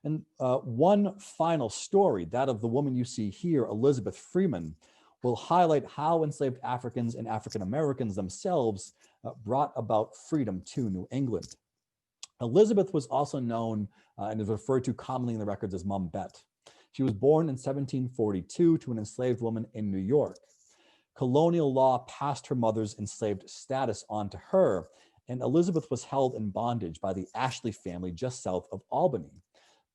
And one final story, that of the woman you see here, Elizabeth Freeman, will highlight how enslaved Africans and African Americans themselves brought about freedom to New England. Elizabeth was also known and is referred to commonly in the records as Mum Bet. She was born in 1742 to an enslaved woman in New York. Colonial law passed her mother's enslaved status on to her, and Elizabeth was held in bondage by the Ashley family just south of Albany.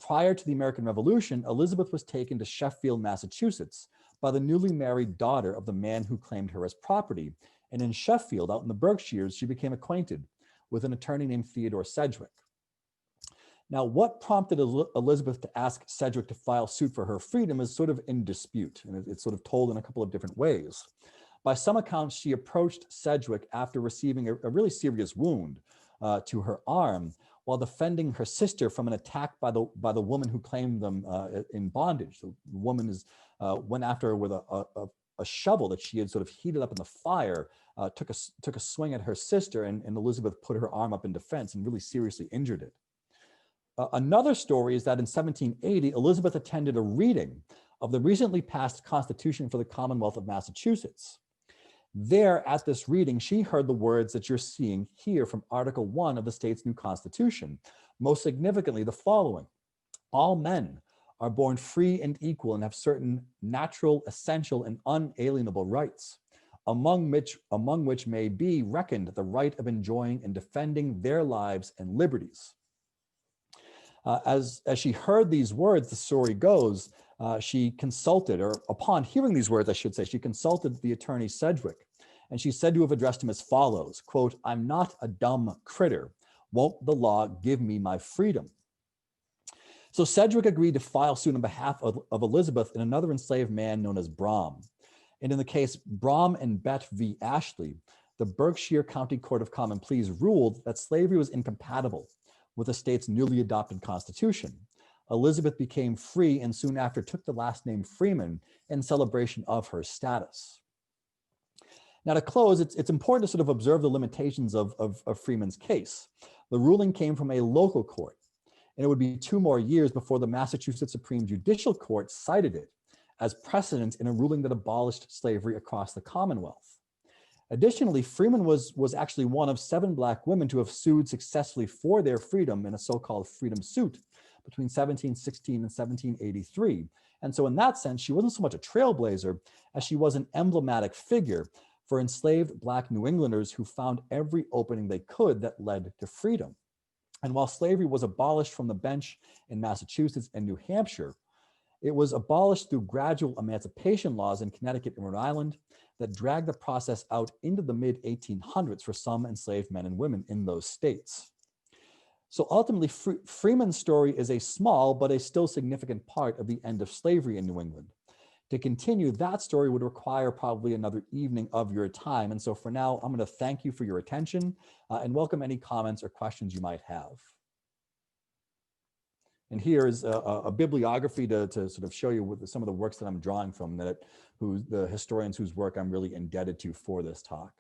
Prior to the American Revolution, Elizabeth was taken to Sheffield, Massachusetts, by the newly married daughter of the man who claimed her as property. And in Sheffield, out in the Berkshires, she became acquainted with an attorney named Theodore Sedgwick. Now, what prompted Elizabeth to ask Sedgwick to file suit for her freedom is sort of in dispute, and it's sort of told in a couple of different ways. By some accounts, she approached Sedgwick after receiving a really serious wound to her arm while defending her sister from an attack by the woman who claimed them in bondage. The woman went after her with a shovel that she had sort of heated up in the fire, took a swing at her sister, and Elizabeth put her arm up in defense and really seriously injured it. Another story is that in 1780, Elizabeth attended a reading of the recently passed Constitution for the Commonwealth of Massachusetts. There, at this reading, she heard the words that you're seeing here from Article 1 of the state's new Constitution. Most significantly, the following: all men are born free and equal and have certain natural, essential, and unalienable rights, among which may be reckoned the right of enjoying and defending their lives and liberties. As she heard these words, the story goes, she consulted, or upon hearing these words, I should say, she consulted the attorney Sedgwick, and she said to have addressed him as follows, quote, "I'm not a dumb critter. Won't the law give me my freedom?" So Sedgwick agreed to file suit on behalf of Elizabeth and another enslaved man known as Brom. And in the case Brom and Bett v. Ashley, the Berkshire County Court of Common Pleas ruled that slavery was incompatible with the state's newly adopted constitution. Elizabeth became free and soon after took the last name Freeman in celebration of her status. Now, to close, it's important to sort of observe the limitations of Freeman's case. The ruling came from a local court, and it would be 2 more years before the Massachusetts Supreme Judicial Court cited it as precedent in a ruling that abolished slavery across the Commonwealth. Additionally, Freeman was actually one of 7 Black women to have sued successfully for their freedom in a so-called freedom suit between 1716 and 1783. And so in that sense, she wasn't so much a trailblazer as she was an emblematic figure for enslaved Black New Englanders who found every opening they could that led to freedom. And while slavery was abolished from the bench in Massachusetts and New Hampshire, it was abolished through gradual emancipation laws in Connecticut and Rhode Island that dragged the process out into the mid-1800s for some enslaved men and women in those states. So ultimately, Freeman's story is a small but a still significant part of the end of slavery in New England. To continue, that story would require probably another evening of your time. And so for now, I'm going to thank you for your attention and welcome any comments or questions you might have. And here's a bibliography to sort of show you some of the works that I'm drawing from, the historians whose work I'm really indebted to for this talk.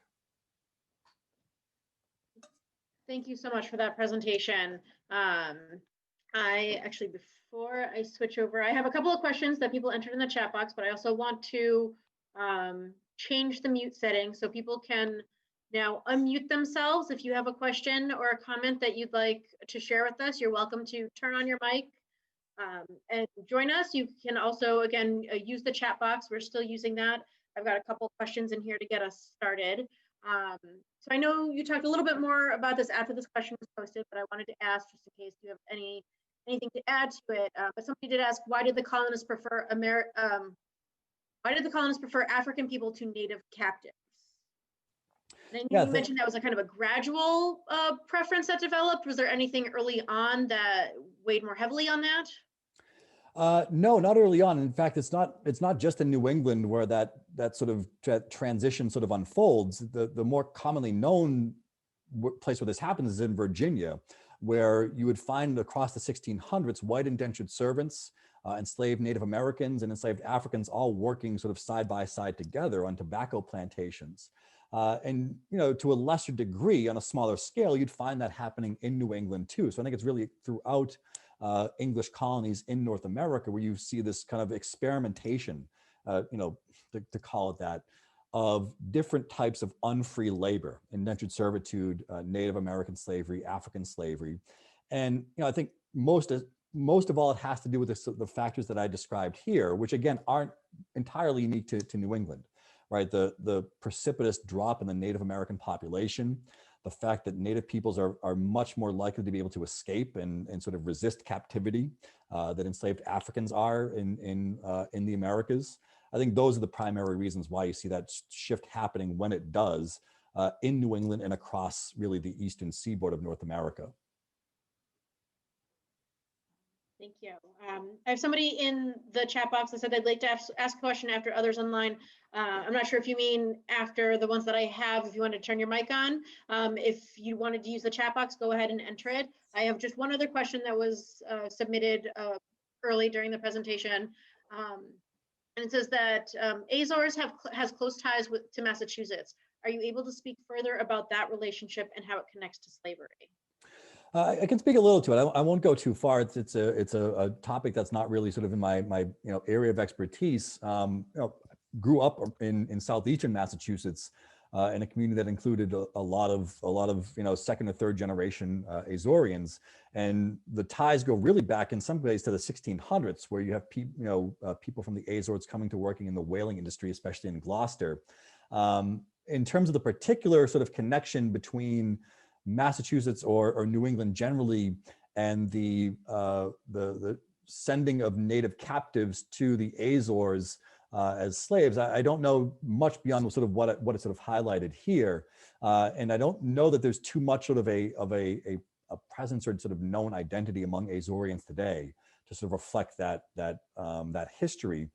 Thank you so much for that presentation. Before I switch over, I have a couple of questions that people entered in the chat box, but I also want to change the mute setting so people can now unmute themselves. If you have a question or a comment that you'd like to share with us, you're welcome to turn on your mic and join us. You can also, again, use the chat box. We're still using that. I've got a couple of questions in here to get us started. So I know you talked a little bit more about this after this question was posted, but I wanted to ask just in case you have anything to add to it. But somebody did ask, why did the colonists prefer African people to native captives? And you mentioned that was a kind of a gradual preference that developed. Was there anything early on that weighed more heavily on that? No, not early on. In fact, it's not just in New England where that sort of transition sort of unfolds. The more commonly known place where this happens is in Virginia, where you would find across the 1600s white indentured servants, enslaved Native Americans and enslaved Africans all working sort of side by side together on tobacco plantations. And, to a lesser degree, on a smaller scale, you'd find that happening in New England too. So I think it's really throughout English colonies in North America where you see this kind of experimentation, to call it that, of different types of unfree labor, indentured servitude, Native American slavery, African slavery. And, I think most of all, it has to do with the factors that I described here, which again, aren't entirely unique to New England. Right, the precipitous drop in the Native American population, the fact that Native peoples are much more likely to be able to escape and sort of resist captivity that enslaved Africans are in the Americas. I think those are the primary reasons why you see that shift happening when it does in New England and across really the eastern seaboard of North America. Thank you. I have somebody in the chat box that said they'd like to ask a question after others online. I'm not sure if you mean after the ones that I have, if you want to turn your mic on. If you wanted to use the chat box, go ahead and enter it. I have just one other question that was submitted early during the presentation. And it says that Azores has close ties to Massachusetts. Are you able to speak further about that relationship and how it connects to slavery? I can speak a little to it. I won't go too far. It's a topic that's not really sort of in my area of expertise. Grew up in southeastern Massachusetts in a community that included a lot of second or third generation Azorians, and the ties go really back in some ways to the 1600s, where you have people from the Azores coming to working in the whaling industry, especially in Gloucester. In terms of the particular sort of connection between Massachusetts or New England generally, and the sending of native captives to the Azores as slaves, I don't know much beyond sort of what it sort of highlighted here, and I don't know that there's too much sort of a presence or sort of known identity among Azorians today to sort of reflect that history.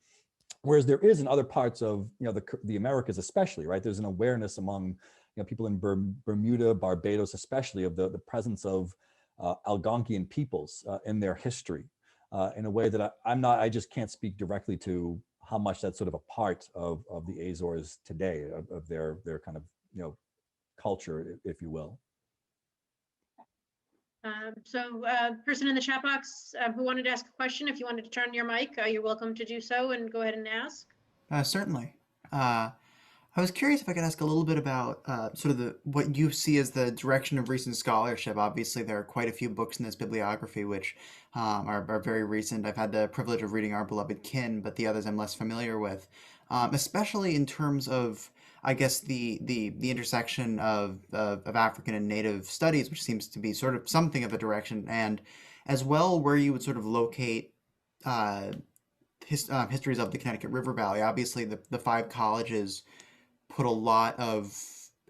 Whereas there is in other parts of the Americas, especially, right? There's an awareness among people in Bermuda, Barbados, especially, of the presence of Algonquian peoples in their history in a way that I just can't speak directly to how much that's sort of a part of the Azores today, of their kind of culture, if you will. Person in the chat box who wanted to ask a question, if you wanted to turn your mic, you're welcome to do so and go ahead and ask. Certainly. I was curious if I could ask a little bit about sort of what you see as the direction of recent scholarship. Obviously, there are quite a few books in this bibliography which are very recent. I've had the privilege of reading Our Beloved Kin, but the others I'm less familiar with, especially in terms of, I guess, the intersection of African and Native studies, which seems to be sort of something of a direction, and as well where you would sort of locate histories of the Connecticut River Valley. Obviously, the five colleges put a lot of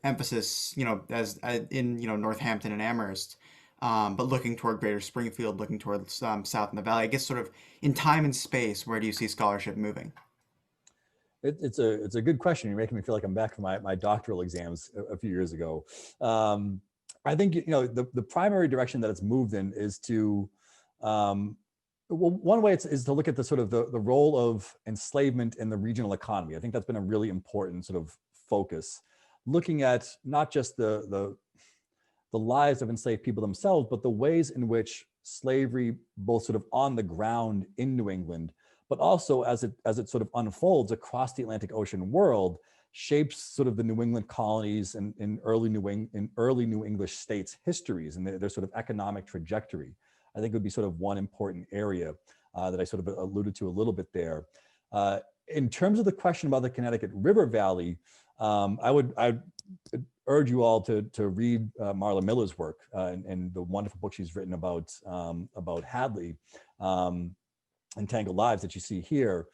emphasis, as in Northampton and Amherst, but looking toward Greater Springfield, looking toward south in the valley. I guess sort of in time and space, where do you see scholarship moving? It's a good question. You're making me feel like I'm back from my doctoral exams a few years ago. I think the primary direction that it's moved in is to well, one way is to look at the sort of the role of enslavement in the regional economy. I think that's been a really important sort of focus, looking at not just the lives of enslaved people themselves, but the ways in which slavery, both sort of on the ground in New England, but also as it sort of unfolds across the Atlantic Ocean world, shapes sort of the New England colonies and in early New English states' histories and their sort of economic trajectory. I think would be sort of one important area that I sort of alluded to a little bit there. In terms of the question about the Connecticut River Valley, I'd urge you all to read Marla Miller's work and the wonderful book she's written about Hadley and Tangled Lives that you see here.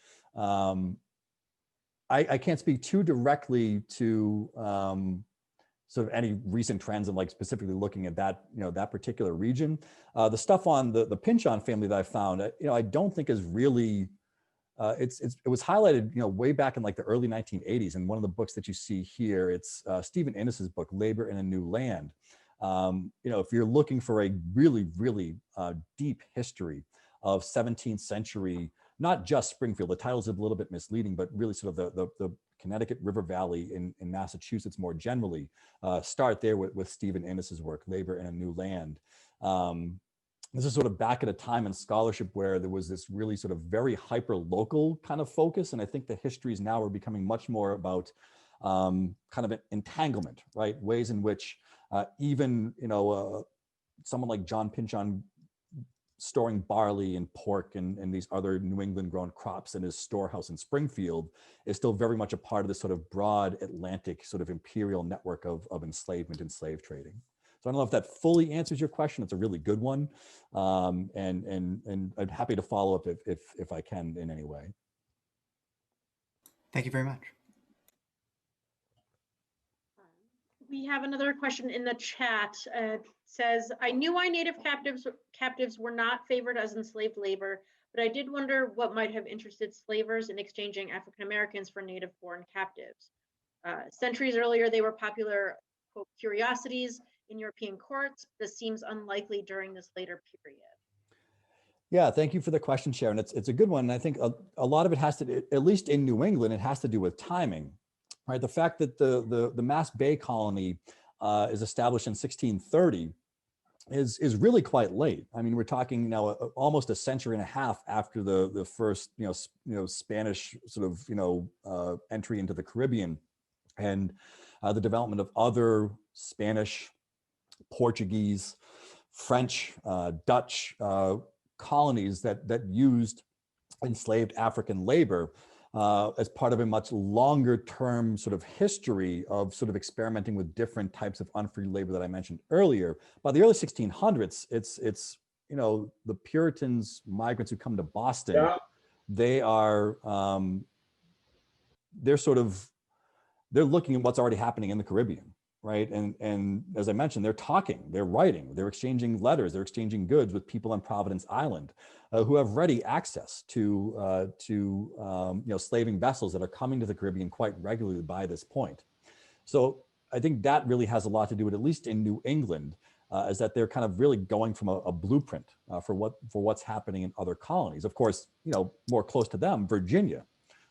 I can't speak too directly to sort of any recent trends and like specifically looking at that, that particular region. The stuff on the Pinchon family that I found, I don't think is really, it was highlighted, way back in like the early 1980s. And one of the books that you see here, it's Stephen Innes's book, Labor in a New Land. If you're looking for a really, really deep history of 17th century, not just Springfield, the title's a little bit misleading, but really sort of the Connecticut River Valley in Massachusetts more generally, start there with Stephen Innes's work, Labor in a New Land. This is sort of back at a time in scholarship where there was this really sort of very hyper-local kind of focus. And I think the histories now are becoming much more about kind of an entanglement, right? Ways in which even, someone like John Pinchon storing barley and pork and these other New England grown crops in his storehouse in Springfield is still very much a part of this sort of broad Atlantic sort of imperial network of enslavement and slave trading. So I don't know if that fully answers your question. It's a really good one. And I'm happy to follow up if I can in any way. Thank you very much. We have another question in the chat. It says, I knew why Native captives were not favored as enslaved labor, but I did wonder what might have interested slavers in exchanging African Americans for native-born captives. Centuries earlier, they were popular, quote, curiosities in European courts. This seems unlikely during this later period. Yeah, thank you for the question, Sharon. It's a good one. And I think a lot of it has to, at least in New England, it has to do with timing, right? The fact that the Mass Bay colony is established in 1630 is really quite late. I mean, we're talking now almost a century and a half after the first Spanish sort of entry into the Caribbean, and the development of other Spanish, Portuguese, French, Dutch colonies that used enslaved African labor as part of a much longer term sort of history of sort of experimenting with different types of unfree labor that I mentioned earlier. By the early 1600s, it's the Puritans, migrants who come to Boston, yeah. They are they're looking at what's already happening in the Caribbean, right? And as I mentioned, they're talking, they're writing, they're exchanging letters, they're exchanging goods with people on Providence Island who have ready access to slaving vessels that are coming to the Caribbean quite regularly by this point. So I think that really has a lot to do with, at least in New England, is that they're kind of really going from a blueprint for what's happening in other colonies. Of course, more close to them, Virginia.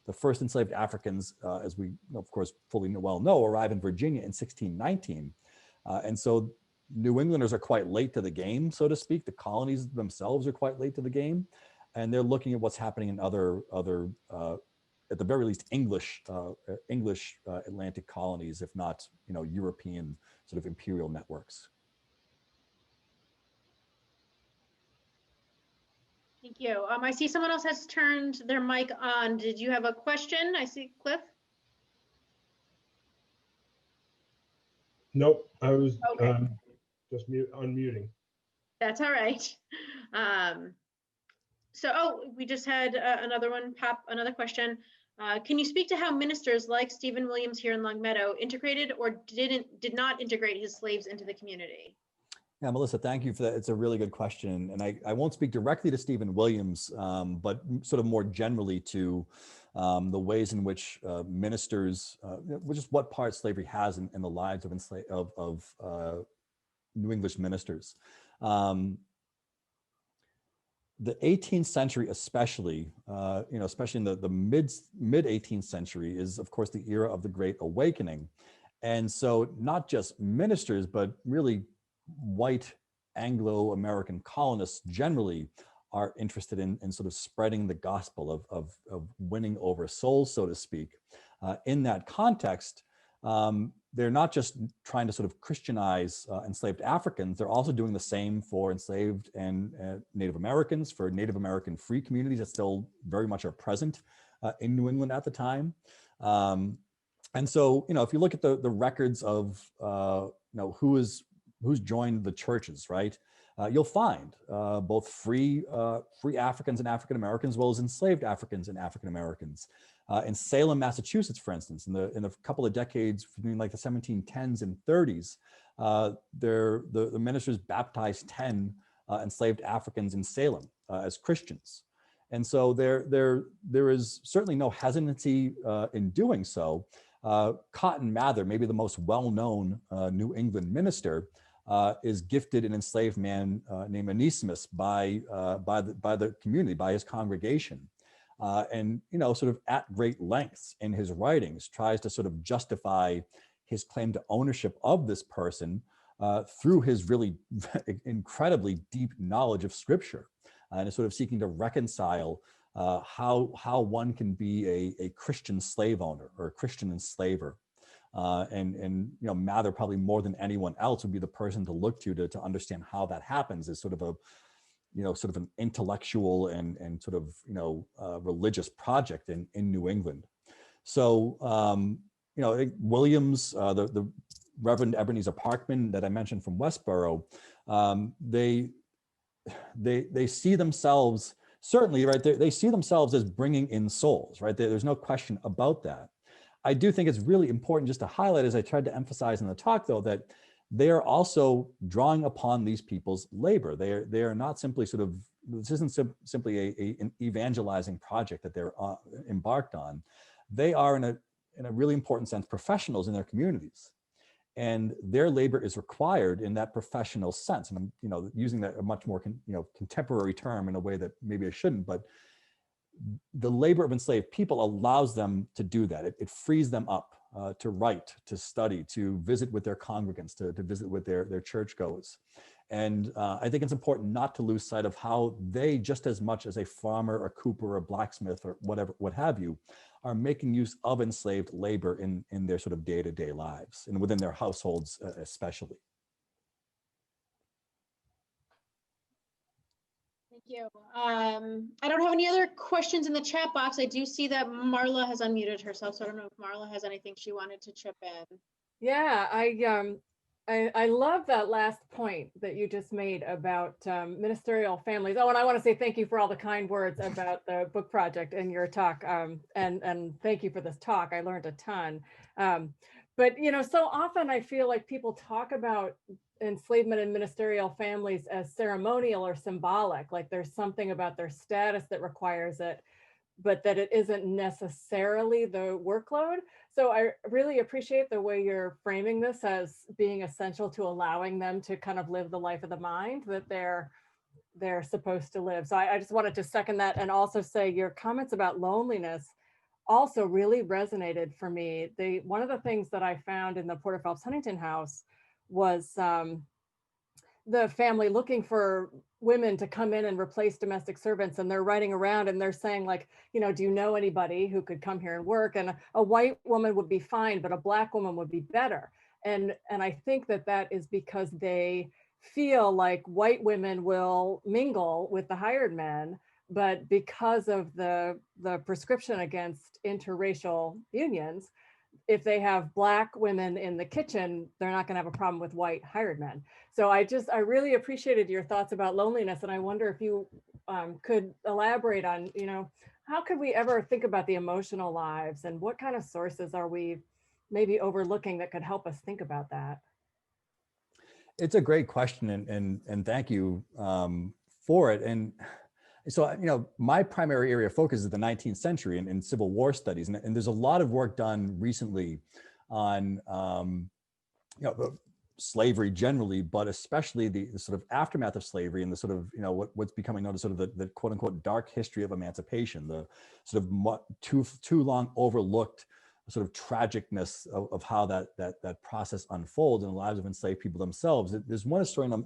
The first enslaved Africans, as we of course fully well know, arrive in Virginia in 1619. And so New Englanders are quite late to the game, so to speak. The colonies themselves are quite late to the game. And they're looking at what's happening in other at the very least, English Atlantic colonies, if not, European sort of imperial networks. Thank you. I see someone else has turned their mic on. Did you have a question? I see Cliff. Nope, I was just unmuting. That's all right. We just had another one pop, another question. Can you speak to how ministers like Stephen Williams here in Longmeadow integrated or did not integrate his slaves into the community? Yeah, Melissa, thank you for that. It's a really good question. And I won't speak directly to Stephen Williams, but sort of more generally to the ways in which ministers, which is what part slavery has in the lives of New English ministers. The 18th century, especially, especially in the mid 18th century, is of course the era of the Great Awakening. And so not just ministers, but really white Anglo-American colonists generally are interested in sort of spreading the gospel of winning over souls, so to speak. In that context, they're not just trying to sort of Christianize enslaved Africans, they're also doing the same for enslaved and Native Americans, for Native American free communities that still very much are present in New England at the time. And so, if you look at the records of, who's joined the churches, right? You'll find both free Africans and African Americans, as well as enslaved Africans and African Americans. In Salem, Massachusetts, for instance, in a couple of decades between like the 1710s and 30s, the ministers baptized 10 enslaved Africans in Salem as Christians. And so there is certainly no hesitancy in doing so. Cotton Mather, maybe the most well-known New England minister, is gifted an enslaved man named Onesimus by the community, by his congregation. And, sort of at great lengths in his writings, tries to sort of justify his claim to ownership of this person through his really incredibly deep knowledge of Scripture, and is sort of seeking to reconcile how one can be a Christian slave owner or a Christian enslaver. And Mather, probably more than anyone else, would be the person to look to understand how that happens, is sort of an intellectual and sort of religious project in New England. So I think Williams, the Reverend Ebenezer Parkman that I mentioned from Westborough, they see themselves, certainly, right, they see themselves as bringing in souls, right? There's no question about that. I do think it's really important just to highlight, as I tried to emphasize in the talk, though, that they are also drawing upon these people's labor. They are not simply sort of, this isn't simply an evangelizing project that they're embarked on. They are, in a really important sense, professionals in their communities. And their labor is required in that professional sense. And I'm, using that a much more, contemporary term in a way that maybe I shouldn't, but the labor of enslaved people allows them to do that. It frees them up to write, to study, to visit with their congregants, to visit with their churchgoers. And I think it's important not to lose sight of how they, just as much as a farmer, a cooper, a blacksmith, or whatever, what have you, are making use of enslaved labor in their sort of day-to-day lives and within their households especially. Thank you. I don't have any other questions in the chat box. I do see that Marla has unmuted herself, so I don't know if Marla has anything she wanted to chip in. Yeah, I love that last point that you just made about ministerial families. Oh, and I want to say thank you for all the kind words about the book project in your talk. And thank you for this talk. I learned a ton. But so often I feel like people talk about enslavement and ministerial families as ceremonial or symbolic, like there's something about their status that requires it, but that it isn't necessarily the workload. So I really appreciate the way you're framing this as being essential to allowing them to kind of live the life of the mind that they're supposed to live. So I just wanted to second that, and also say your comments about loneliness also really resonated for me. One of the things that I found in the Porter Phelps Huntington house was the family looking for women to come in and replace domestic servants, and they're riding around and they're saying, like, do you know anybody who could come here and work? And a white woman would be fine, but a black woman would be better. And I think that is because they feel like white women will mingle with the hired men, but because of the prescription against interracial unions, if they have black women in the kitchen, they're not going to have a problem with white hired men. So I really appreciated your thoughts about loneliness. And I wonder if you could elaborate on, how could we ever think about the emotional lives, and what kind of sources are we maybe overlooking that could help us think about that? It's a great question, and thank you for it. And so, my primary area of focus is the 19th century and Civil War studies. And there's a lot of work done recently on, slavery generally, but especially the sort of aftermath of slavery and the sort of, what's becoming known as sort of the quote unquote dark history of emancipation, the sort of too long overlooked sort of tragicness of how that process unfolds in the lives of enslaved people themselves. There's one historian,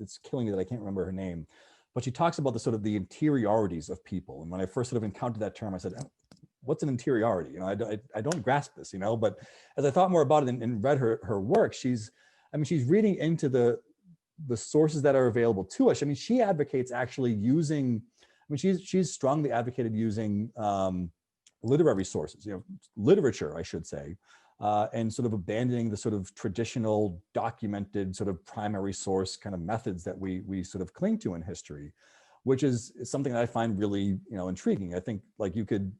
it's killing me that I can't remember her name, but she talks about the sort of the interiorities of people. And when I first sort of encountered that term, I said, what's an interiority? I don't grasp this, but as I thought more about it and read her work, she's reading into the sources that are available to us. She advocates actually using, she's strongly advocated using literary sources, literature, I should say, and sort of abandoning the sort of traditional documented sort of primary source kind of methods that we sort of cling to in history, which is something that I find really, intriguing. I think like you could,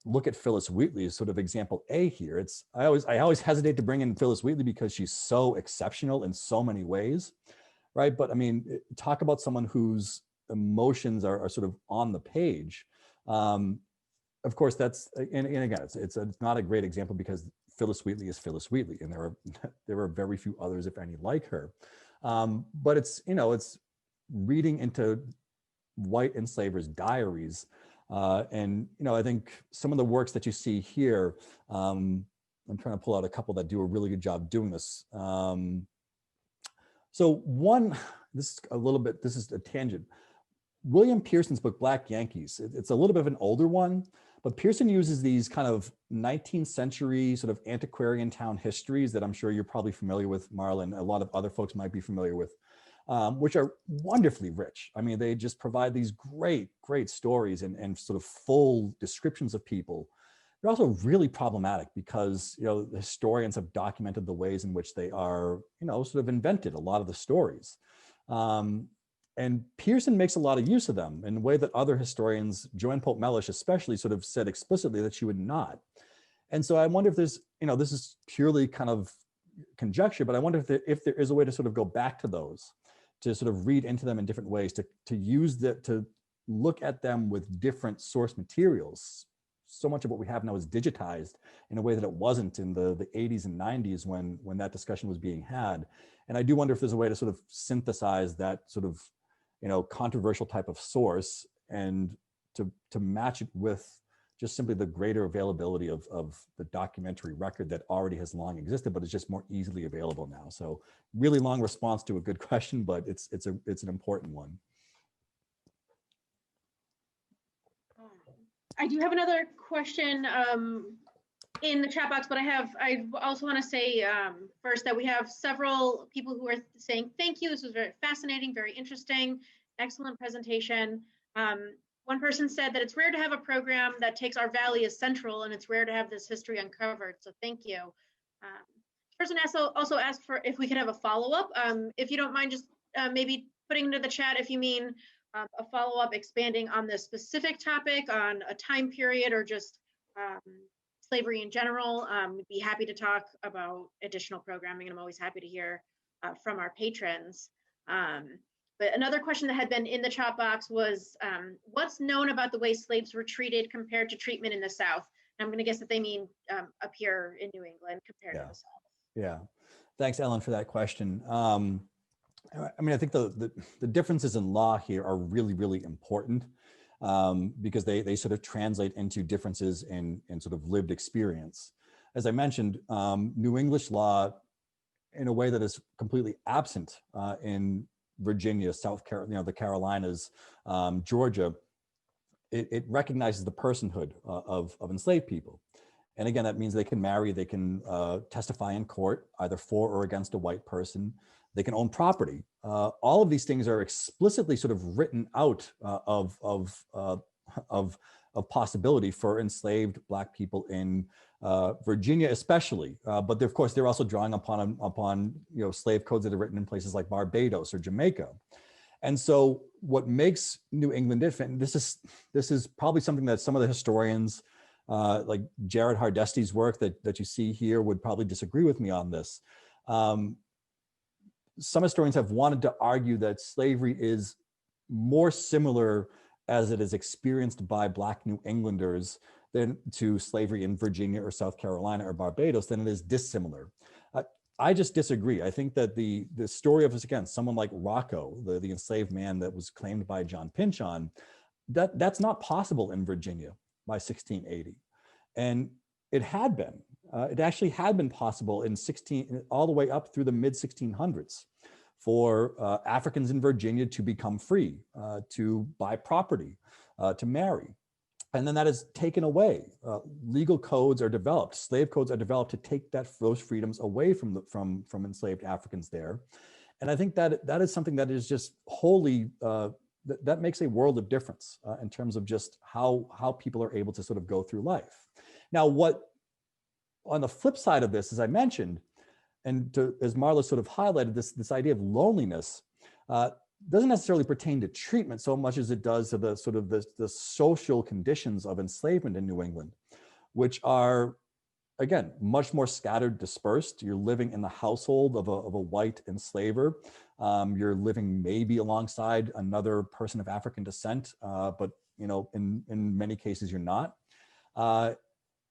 look at Phyllis Wheatley as sort of example A here. I always hesitate to bring in Phyllis Wheatley because she's so exceptional in so many ways, right? But talk about someone whose emotions are sort of on the page. Of course, that's, and again, it's not a great example because Phyllis Wheatley is Phyllis Wheatley, and there are very few others, if any, like her. But it's reading into white enslavers' diaries, and I think some of the works that you see here, I'm trying to pull out a couple that do a really good job doing this. So one, this is a tangent. William Pearson's book, Black Yankees, it's a little bit of an older one, but Pearson uses these kind of 19th century sort of antiquarian town histories that I'm sure you're probably familiar with, Marla, and a lot of other folks might be familiar with, which are wonderfully rich. They just provide these great stories and sort of full descriptions of people. They're also really problematic because, the historians have documented the ways in which they are, sort of invented a lot of the stories. And Pearson makes a lot of use of them in a way that other historians, Joanne Pope Mellish especially, sort of said explicitly that she would not. And so I wonder if there's, this is purely kind of conjecture, but I wonder if there is a way to sort of go back to those, to sort of read into them in different ways, to use that, to look at them with different source materials. So much of what we have now is digitized in a way that it wasn't in the 80s and 90s when that discussion was being had. And I do wonder if there's a way to sort of synthesize that sort of, controversial type of source and to match it with just simply the greater availability of the documentary record that already has long existed, but is just more easily available now. So really long response to a good question, but it's an important one. I do have another question in the chat box, but I also want to say first that we have several people who are saying thank you. This was very fascinating, very interesting, excellent presentation. One person said that it's rare to have a program that takes our valley as central, and it's rare to have this history uncovered. So thank you. Person also asked for if we could have a follow-up. If you don't mind, just maybe putting into the chat if you mean a follow-up expanding on this specific topic, on a time period, or just slavery in general. We'd be happy to talk about additional programming, and I'm always happy to hear from our patrons. But another question that had been in the chat box was, what's known about the way slaves were treated compared to treatment in the South? And I'm going to guess that they mean up here in New England compared to the South. Yeah. Thanks, Ellen, for that question. I think the differences in law here are really, really important because they sort of translate into differences in sort of lived experience. As I mentioned, New English law, in a way that is completely absent in Virginia, South Carolina, the Carolinas, Georgia, it recognizes the personhood of enslaved people. And again, that means they can marry, they can testify in court, either for or against a white person. They can own property. All of these things are explicitly sort of written out of possibility for enslaved Black people in Virginia, especially. But of course, they're also drawing upon slave codes that are written in places like Barbados or Jamaica. And so, what makes New England different? This is probably something that some of the historians, like Jared Hardesti's work that you see here, would probably disagree with me on this. Some historians have wanted to argue that slavery is more similar as it is experienced by Black New Englanders than to slavery in Virginia or South Carolina or Barbados than it is dissimilar. I just disagree. I think that the story of, again, someone like Rocco, the enslaved man that was claimed by John Pinchon, that's not possible in Virginia by 1680. And it had been. It actually had been possible in all the way up through the mid 1600s for Africans in Virginia to become free, to buy property, to marry. And then that is taken away. Legal codes are developed, slave codes are developed to take those freedoms away from enslaved Africans there. And I think that is something that is just wholly, that makes a world of difference in terms of just how people are able to sort of go through life. Now, on the flip side of this, as I mentioned, and as Marla sort of highlighted, this idea of loneliness doesn't necessarily pertain to treatment so much as it does to the social conditions of enslavement in New England, which are, again, much more scattered, dispersed. You're living in the household of a white enslaver. You're living maybe alongside another person of African descent, but in many cases you're not.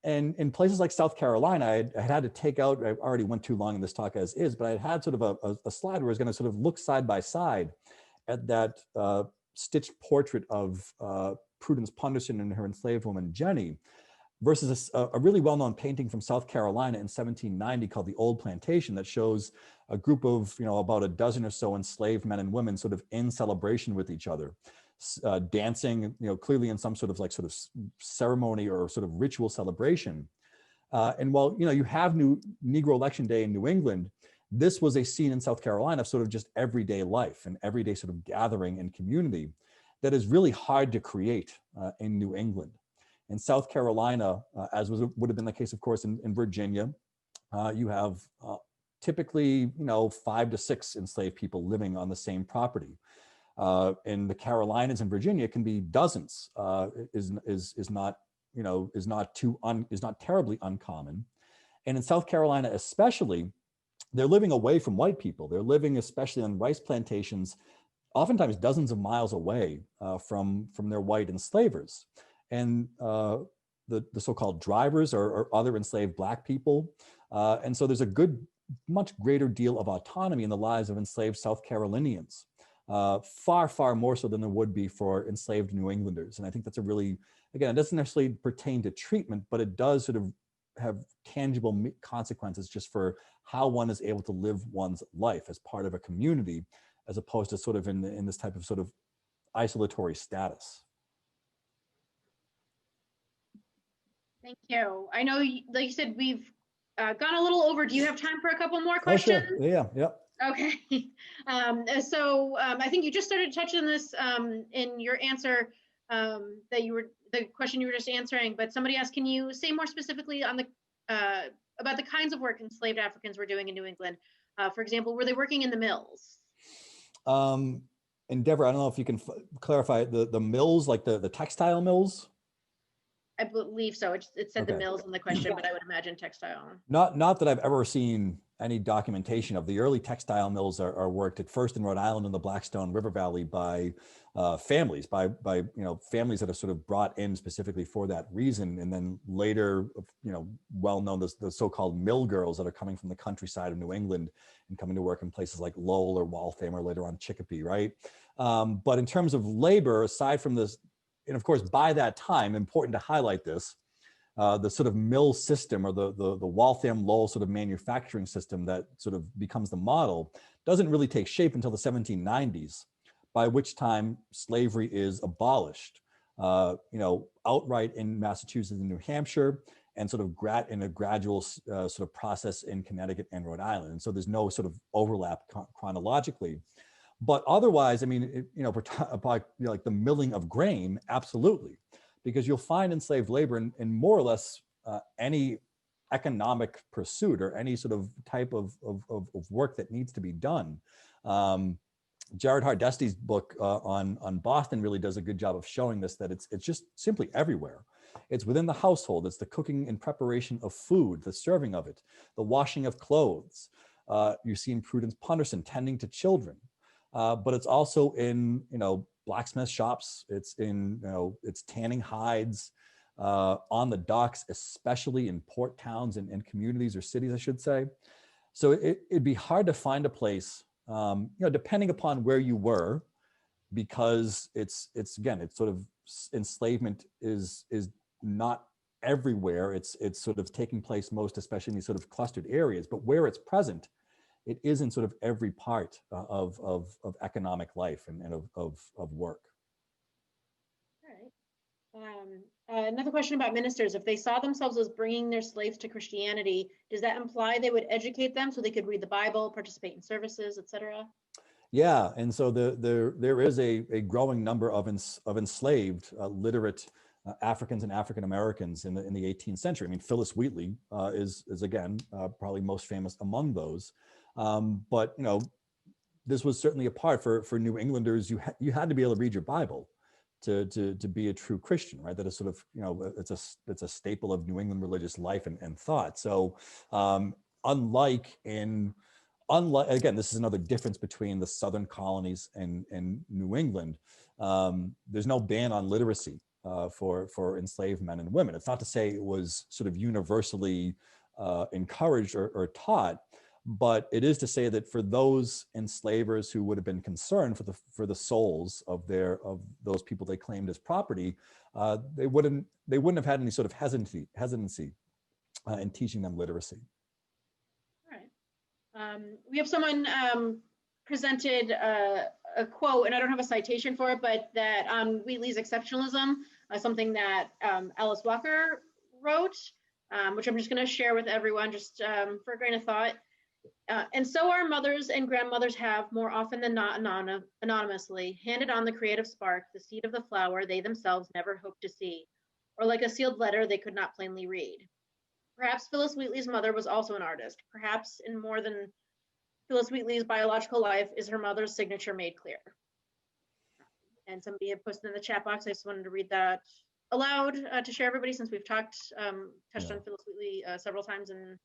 And in places like South Carolina, I had to take out, I already went too long in this talk as is, but I had sort of a slide where I was going to sort of look side by side at that stitched portrait of Prudence Punderson and her enslaved woman, Jenny, versus a really well-known painting from South Carolina in 1790 called The Old Plantation that shows a group of, about a dozen or so enslaved men and women sort of in celebration with each other. Dancing, clearly in some sort of ceremony or sort of ritual celebration. And while, you have Negro Election Day in New England, this was a scene in South Carolina of sort of just everyday life and everyday sort of gathering and community that is really hard to create in New England. In South Carolina, as would have been the case, of course, in Virginia, you have typically, 5 to 6 enslaved people living on the same property. In the Carolinas and Virginia, it can be dozens. Is not is not terribly uncommon. And in South Carolina, especially, they're living away from white people. They're living especially on rice plantations, oftentimes dozens of miles away from their white enslavers. And the so-called drivers are other enslaved Black people. And so there's a much greater deal of autonomy in the lives of enslaved South Carolinians, far, far more so than there would be for enslaved New Englanders. And I think that's a really, again, it doesn't necessarily pertain to treatment, but it does sort of have tangible consequences just for how one is able to live one's life as part of a community, as opposed to sort of in this type of sort of isolatory status. Thank you. I know, like you said, we've gone a little over. Do you have time for a couple more questions? Oh, sure. Yeah. Okay. I think you just started touching on this in your answer the question you were just answering, but somebody asked, can you say more specifically on about the kinds of work enslaved Africans were doing in New England? For example, were they working in the mills? Endeavor, I don't know if you can clarify the mills, like the textile mills. I believe so. It said Okay. The mills in the question, but I would imagine textile. Not that I've ever seen any documentation of. The early textile mills are worked at first in Rhode Island in the Blackstone River Valley by families, by families that are sort of brought in specifically for that reason, and then later, well known as the so-called mill girls that are coming from the countryside of New England and coming to work in places like Lowell or Waltham or later on Chicopee, right? But in terms of labor, aside from this, and of course, by that time, important to highlight this, the sort of mill system or the Waltham Lowell sort of manufacturing system that sort of becomes the model doesn't really take shape until the 1790s, by which time slavery is abolished, outright in Massachusetts and New Hampshire, and sort of in a gradual sort of process in Connecticut and Rhode Island. And so there's no sort of overlap chronologically. But otherwise, I mean, like the milling of grain, absolutely, because you'll find enslaved labor in more or less any economic pursuit or any sort of type of work that needs to be done. Jared Hardesty's book on Boston really does a good job of showing this, that it's just simply everywhere. It's within the household. It's the cooking and preparation of food, the serving of it, the washing of clothes. You see in Prudence Punderson tending to children. But it's also in, blacksmith shops. It's in, it's tanning hides on the docks, especially in port towns and communities or cities, I should say. So it'd be hard to find a place, depending upon where you were, because it's sort of enslavement is not everywhere. It's sort of taking place most, especially in these sort of clustered areas, but where it's present, it is in sort of every part of economic life and of work. All right. Another question about ministers. If they saw themselves as bringing their slaves to Christianity, does that imply they would educate them so they could read the Bible, participate in services, etc.? Yeah, and so there is a growing number of enslaved, literate Africans and African Americans in the 18th century. I mean, Phyllis Wheatley is again probably most famous among those. But this was certainly a part for New Englanders. You had to be able to read your Bible to be a true Christian, right? That is sort of it's a staple of New England religious life and thought. So unlike again, this is another difference between the Southern colonies and New England. There's no ban on literacy for enslaved men and women. It's not to say it was sort of universally encouraged or taught, but it is to say that for those enslavers who would have been concerned for the souls of those people they claimed as property, they wouldn't have had any sort of hesitancy in teaching them literacy. All right. We have someone presented a quote, and I don't have a citation for it, but that on Wheatley's exceptionalism, something that Alice Walker wrote, which I'm just going to share with everyone just for a grain of thought. And so our mothers and grandmothers have, more often than not anonymously, handed on the creative spark, the seed of the flower they themselves never hoped to see, or like a sealed letter they could not plainly read. Perhaps Phyllis Wheatley's mother was also an artist. Perhaps in more than Phyllis Wheatley's biological life is her mother's signature made clear. And somebody had posted in the chat box, I just wanted to read that allowed to share everybody, since we've touched Yeah. on Phyllis Wheatley several times in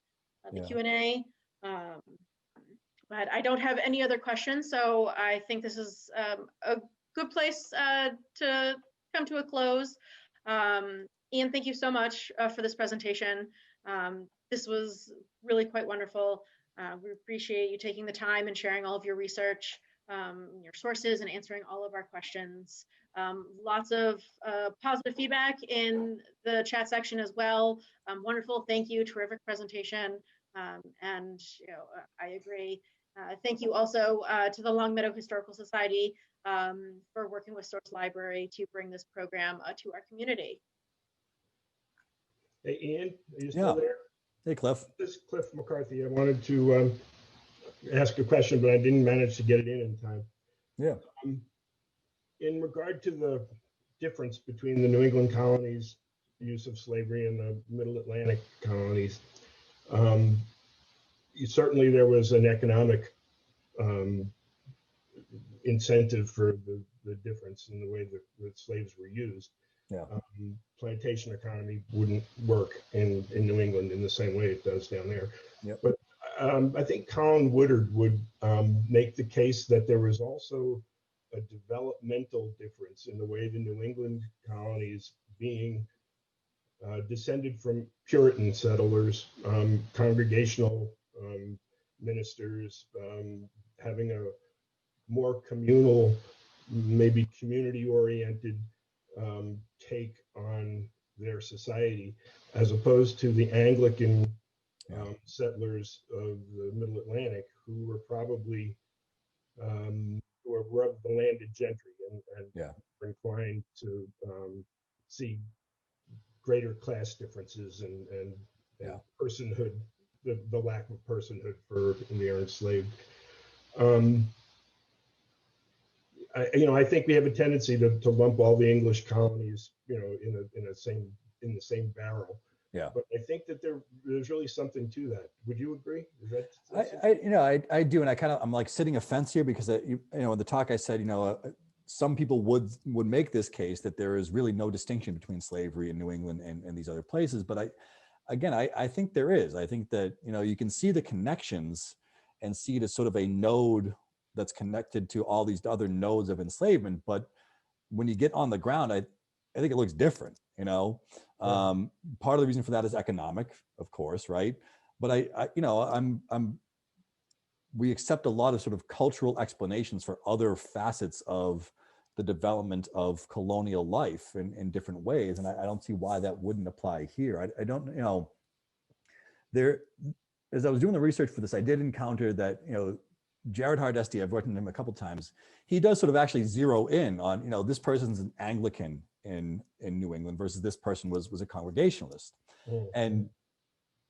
the Yeah. Q&A. But I don't have any other questions, so I think this is a good place to come to a close. Ian, thank you so much for this presentation. This was really quite wonderful. We appreciate you taking the time and sharing all of your research, your sources, and answering all of our questions. Lots of positive feedback in the chat section as well. Wonderful, thank you, terrific presentation. And I agree. Thank you also to the Longmeadow Historical Society for working with Storrs Library to bring this program to our community. Hey, Ian, are you still Yeah. there? Hey, Cliff. This is Cliff McCarthy. I wanted to ask a question, but I didn't manage to get it in time. Yeah. In regard to the difference between the New England colonies' use of slavery and the Middle Atlantic colonies, certainly there was an economic incentive for the difference in the way that slaves were used. Yeah. Plantation economy wouldn't work in New England in the same way it does down there. Yep. But I think Colin Woodard would make the case that there was also a developmental difference in the way the New England colonies, being descended from Puritan settlers, congregational ministers, having a more communal, maybe community-oriented take on their society, as opposed to the Anglican settlers of the Middle Atlantic, who were probably were of the landed gentry and were inclined to see greater class differences and personhood, the lack of personhood for the enslaved. I think we have a tendency to lump all the English colonies, in the same barrel. Yeah. But I think that there's really something to that. Would you agree? Is that I do, and I'm like sitting a fence here because in the talk I said, some people would make this case that there is really no distinction between slavery in New England and these other places. But I think there is. I think that you can see the connections and see it as sort of a node that's connected to all these other nodes of enslavement. But when you get on the ground, I think it looks different. Part of the reason for that is economic, of course, right? But we accept a lot of sort of cultural explanations for other facets of the development of colonial life in different ways, and I don't see why that wouldn't apply here. I don't, as I was doing the research for this, I did encounter that Jared Hardesty, I've worked with him a couple of times. He does sort of actually zero in on, this person's an Anglican in New England versus this person was a Congregationalist. And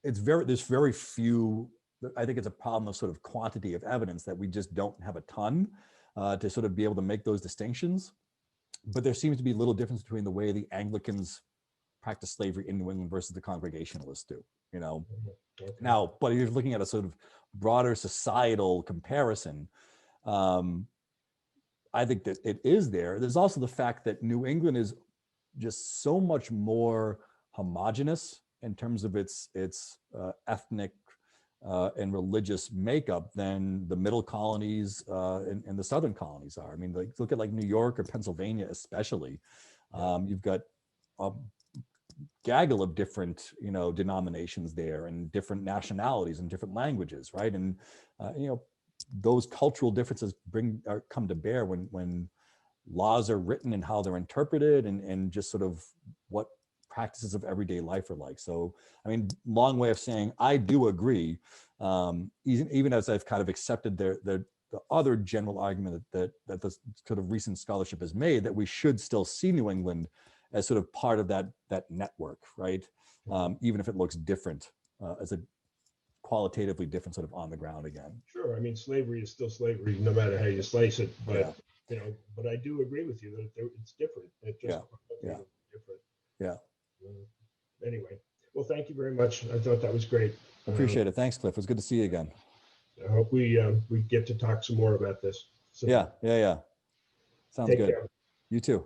there's very few, I think it's a problem of sort of quantity of evidence that we just don't have a ton to sort of be able to make those distinctions. But there seems to be little difference between the way the Anglicans practice slavery in New England versus the Congregationalists do, Now, but if you're looking at a sort of broader societal comparison, I think that it is there. There's also the fact that New England is just so much more homogenous in terms of its ethnic and religious makeup than the middle colonies and the southern colonies are. I mean, look at like New York or Pennsylvania, especially. You've got a gaggle of different, denominations there and different nationalities and different languages, right? And those cultural differences come to bear when laws are written and how they're interpreted and just sort of what practices of everyday life are like. So, I mean, long way of saying I do agree, even as I've kind of accepted the other general argument that the sort of recent scholarship has made, that we should still see New England as sort of part of that network, right? Even if it looks different, as a qualitatively different sort of on the ground again. Sure. I mean, slavery is still slavery, no matter how you slice it. But but I do agree with you that it's different. It's just different. Yeah. Anyway, well, thank you very much. I thought that was great. Appreciate it. Thanks, Cliff. It was good to see you again. I hope we get to talk some more about this. So Yeah. Sounds take good. care. You too.